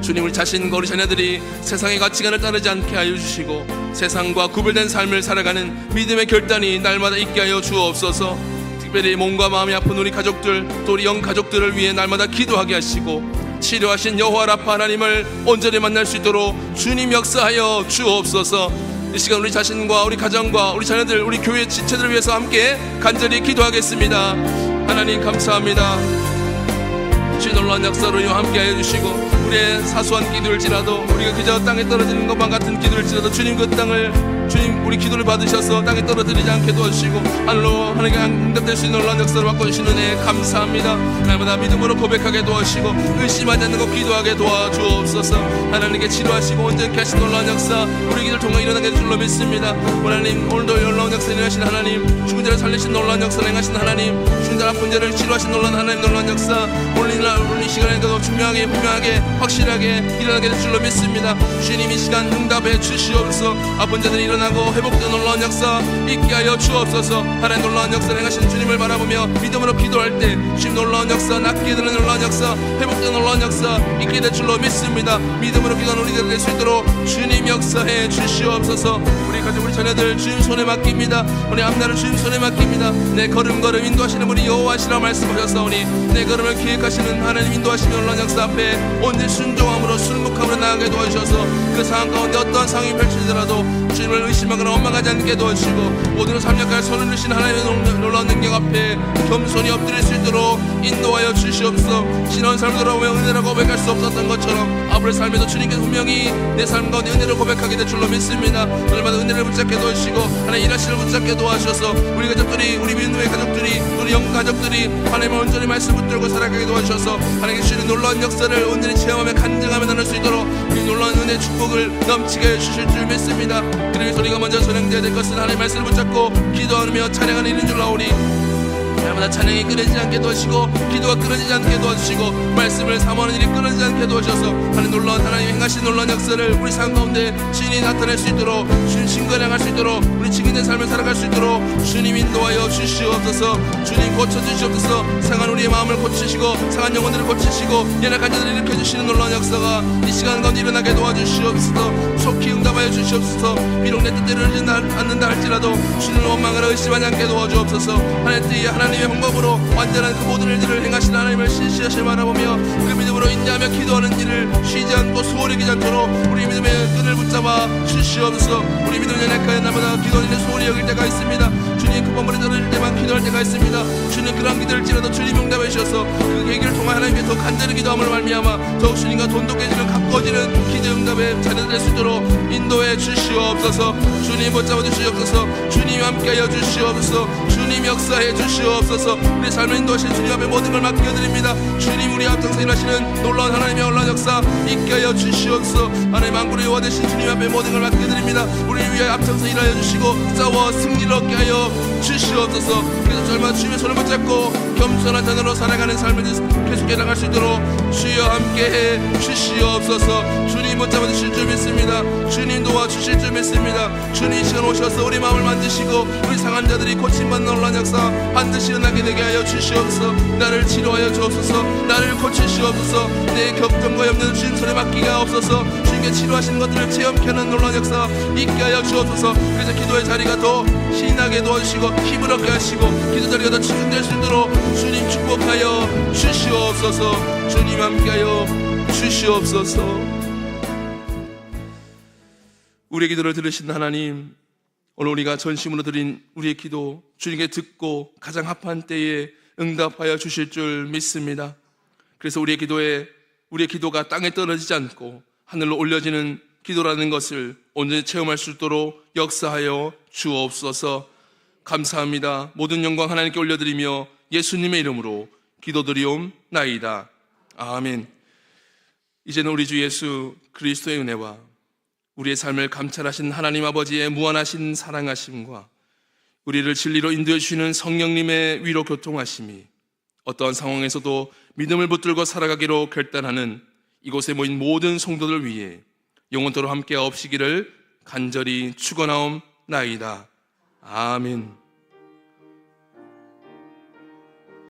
주님, 우리 자신과 우리 자녀들이 세상의 가치관을 따르지 않게 하여 주시고 세상과 구별된 삶을 살아가는 믿음의 결단이 날마다 있게 하여 주옵소서. 특별히 몸과 마음이 아픈 우리 가족들 또 우리 영 가족들을 위해 날마다 기도하게 하시고 치료하신 여호와 라파 하나님을 온전히 만날 수 있도록 주님 역사하여 주옵소서. 이 시간 우리 자신과 우리 가정과 우리 자녀들 우리 교회 지체들을 위해서 함께 간절히 기도하겠습니다. 하나님 감사합니다. 주의 놀라운 역사로 함께 하여 주시고 우리의 사소한 기도일지라도 우리가 그저 땅에 떨어지는 것만 같은 기도일지라도 주님 그 땅을 주님 우리 기도를 받으셔서 땅에 떨어뜨리지 않게 도와주시고 하늘로 하나님께 응답될 수 있는 놀라운 역사를 바꿔주시는 은혜 감사합니다. 날마다 믿음으로 고백하게 도와주시고 의심하지 않는 것 기도하게 도와주옵소서. 하나님께 치료하시고 온전케 하신 놀라운 역사 우리 기도를 통해 일어나게 될 줄로 믿습니다. 하나님, 오늘도 놀라운 역사 행하신 하나님, 죽은 자를 살리신 놀라운 역사 행하신 하나님, 죽은 자 아픈 자를 치료하신 놀라운 하나님 놀라운 역사 오늘 이 시간에도 분명하게 확실하게 일어나게 될 줄로 믿습니다. 주님 이 시간 응답해 주시옵소서. 아픈 자들이 일어나고 회복된 놀라운 역사 있게 하여 주옵소서. 하나님 놀라운 역사 행하신 주님을 바라보며 믿음으로 기도할 때 주님 놀라운 역사 낫게 되는 놀라운 역사 회복된 놀라운 역사 있게 될 줄로 믿습니다. 믿음으로 기도하는 우리들 될 수 있도록 주님 역사해 주시옵소서. 우리 가족 우리 자녀들 주님 손에 맡깁니다. 우리 앞날을 주님 손에 맡깁니다. 내 걸음걸음 인도하시는 분이 여호와시라 말씀하셨사오니 내 걸음을 기획하시는 하나님 인도하시는 놀라운 역사 앞에 온전히 순종함으로 순복함으로 나아가게 도와주셔서 그 상황 가운데 어떠한 상황이 펼쳐지더라도 주님을 의심하거나 원망하지 않게 도와주시고 모든 삶력할 손을 드신 하나님의 놀라운 능력 앞에 겸손히 엎드릴 수 있도록 인도하여 주시옵소서. 신원 삶을 돌아보며 은혜라고 고백할 수 없었던 것처럼 앞으로의 삶에도 주님께서 분명히 내 삶 가운데 은혜를 고백하게 될 줄로 믿습니다. 오늘마다 은혜를 붙잡게 도와주시고 하나님 일하시를 붙잡게 도와주셔서 우리 가족들이 우리 믿음의 가족들이 우리 영 가족들이 하나님의 온전히 말씀 붙들고 살아가게 도와주셔서 하나님께 주시는 놀라운 역사를 온전히 체험하며 간증하며 나눌 수 있도록 우리 놀라운 은혜 축복을 넘치게 해주실 줄 믿습니다. 그러기 우리가 먼저 선행되어야 될 것은 하나님의 말씀을 붙잡고 기도하며 찬양하는 일인 줄 아오니 날마다 찬양이 끊어지지 않게 도와주시고 기도가 끊어지지 않게 도와주시고 말씀을 사모하는 일이 끊어지지 않게 도와주셔서 하나님 놀라운 하나님 행하신 놀라운 역사를 우리 삶 가운데 주님이 나타낼 수 있도록 주님 증거를 행할 수 있도록 우리 증인된 삶을 살아갈 수 있도록 주님 인도하여 주시옵소서. 주님 고쳐주시옵소서. 상한 우리의 마음을 고치시고 상한 영혼들을 고치시고 연약한 자들을 일으켜주시는 놀라운 역사가 이 시간 가운데 일어나게 도와주시옵소서. 속히 응답하여 주시옵소서. 비록 내 뜻대로 이루어지지 않는다 할지라도 주님을 원망하라 의심하지 않게 도와주옵소서. 하나님 뜻이 하나님 하나님의 방법으로 완전한 그 모든 일들을 행하신 하나님을 신실하게 바라보며 그 믿음으로 인내하며 기도하는 일을 쉬지 않고 소홀히 여기지 않도록 우리 믿음의 끈을 붙잡아 주시옵소서. 우리 믿음의 약하여 날마다 기도하는 일을 소홀히 여길 때가 있습니다. 주님 급한 물에 떨어질 때만 기도할 때가 있습니다. 주님 그런 기도일지라도 주님 응답해 주셔서 그 계기를 통해 하나님께 더 간절히 기도함을 말미암아 더욱 주님과 돈독해지는 가까워지는 기도 응답의 자녀들 될 수 있도록 인도해 주시옵소서. 주님 붙잡아 주시옵소서. 주님 함께하여 주시옵소서. 주님 역사해 주시옵소서. 우리 삶을 인도하실 주님 앞에 모든 걸 맡겨드립니다. 주님 우리 앞장서 일하시는 놀라운 하나님의 놀라운 역사 있게 하여 주시옵소서. 하나님 만군의 여호와 되신 주님 앞에 모든 걸 맡겨드립니다. 우리를 위하여 앞장서 일하여 주시고 싸워 승리를 얻게 하여 주시옵소서. 그래서 젊은 주님의 손을 붙잡고 겸손한 자녀로 살아가는 삶을 계속해 나갈 수 있도록 주여 함께해 주시옵소서. 주님 붙잡아 주실 줄 믿습니다. 주님 도와주실 줄 믿습니다. 주님 이 시간 오셔서 우리 마음을 만지시고 우리 상한 자들이 고침받는 놀라운 역사 반드시 일어나게 되게 하여 주시옵소서. 나를 치료하여 주옵소서. 나를 고치시옵소서. 내 걱정과 염려를 주님 손에 맡기가 없어서 주님께 치료하시는 것들을 체험케 하는 놀라운 역사 있게 하여 주옵소서. 그래서 기도의 자리가 더 신나게 도와주시고 힘을 얻게 하시고 기도 자리가 더 집중될 수 있도록 주님 축복하여 주시옵소서. 주님 함께하여 주시옵소서. 우리의 기도를 들으신 하나님, 오늘 우리가 전심으로 드린 우리의 기도 주님께 듣고 가장 합한 때에 응답하여 주실 줄 믿습니다. 그래서 우리의 기도가 땅에 떨어지지 않고 하늘로 올려지는 기도라는 것을 온전히 체험할 수 있도록 역사하여 주옵소서. 감사합니다. 모든 영광 하나님께 올려드리며 예수님의 이름으로 기도드리옵나이다. 아멘. 이제는 우리 주 예수 그리스도의 은혜와 우리의 삶을 감찰하신 하나님 아버지의 무한하신 사랑하심과 우리를 진리로 인도해 주시는 성령님의 위로 교통하심이 어떠한 상황에서도 믿음을 붙들고 살아가기로 결단하는 이곳에 모인 모든 성도들 위해 영원토록 함께 없으시기를 간절히 축원하옵나이다. 아멘.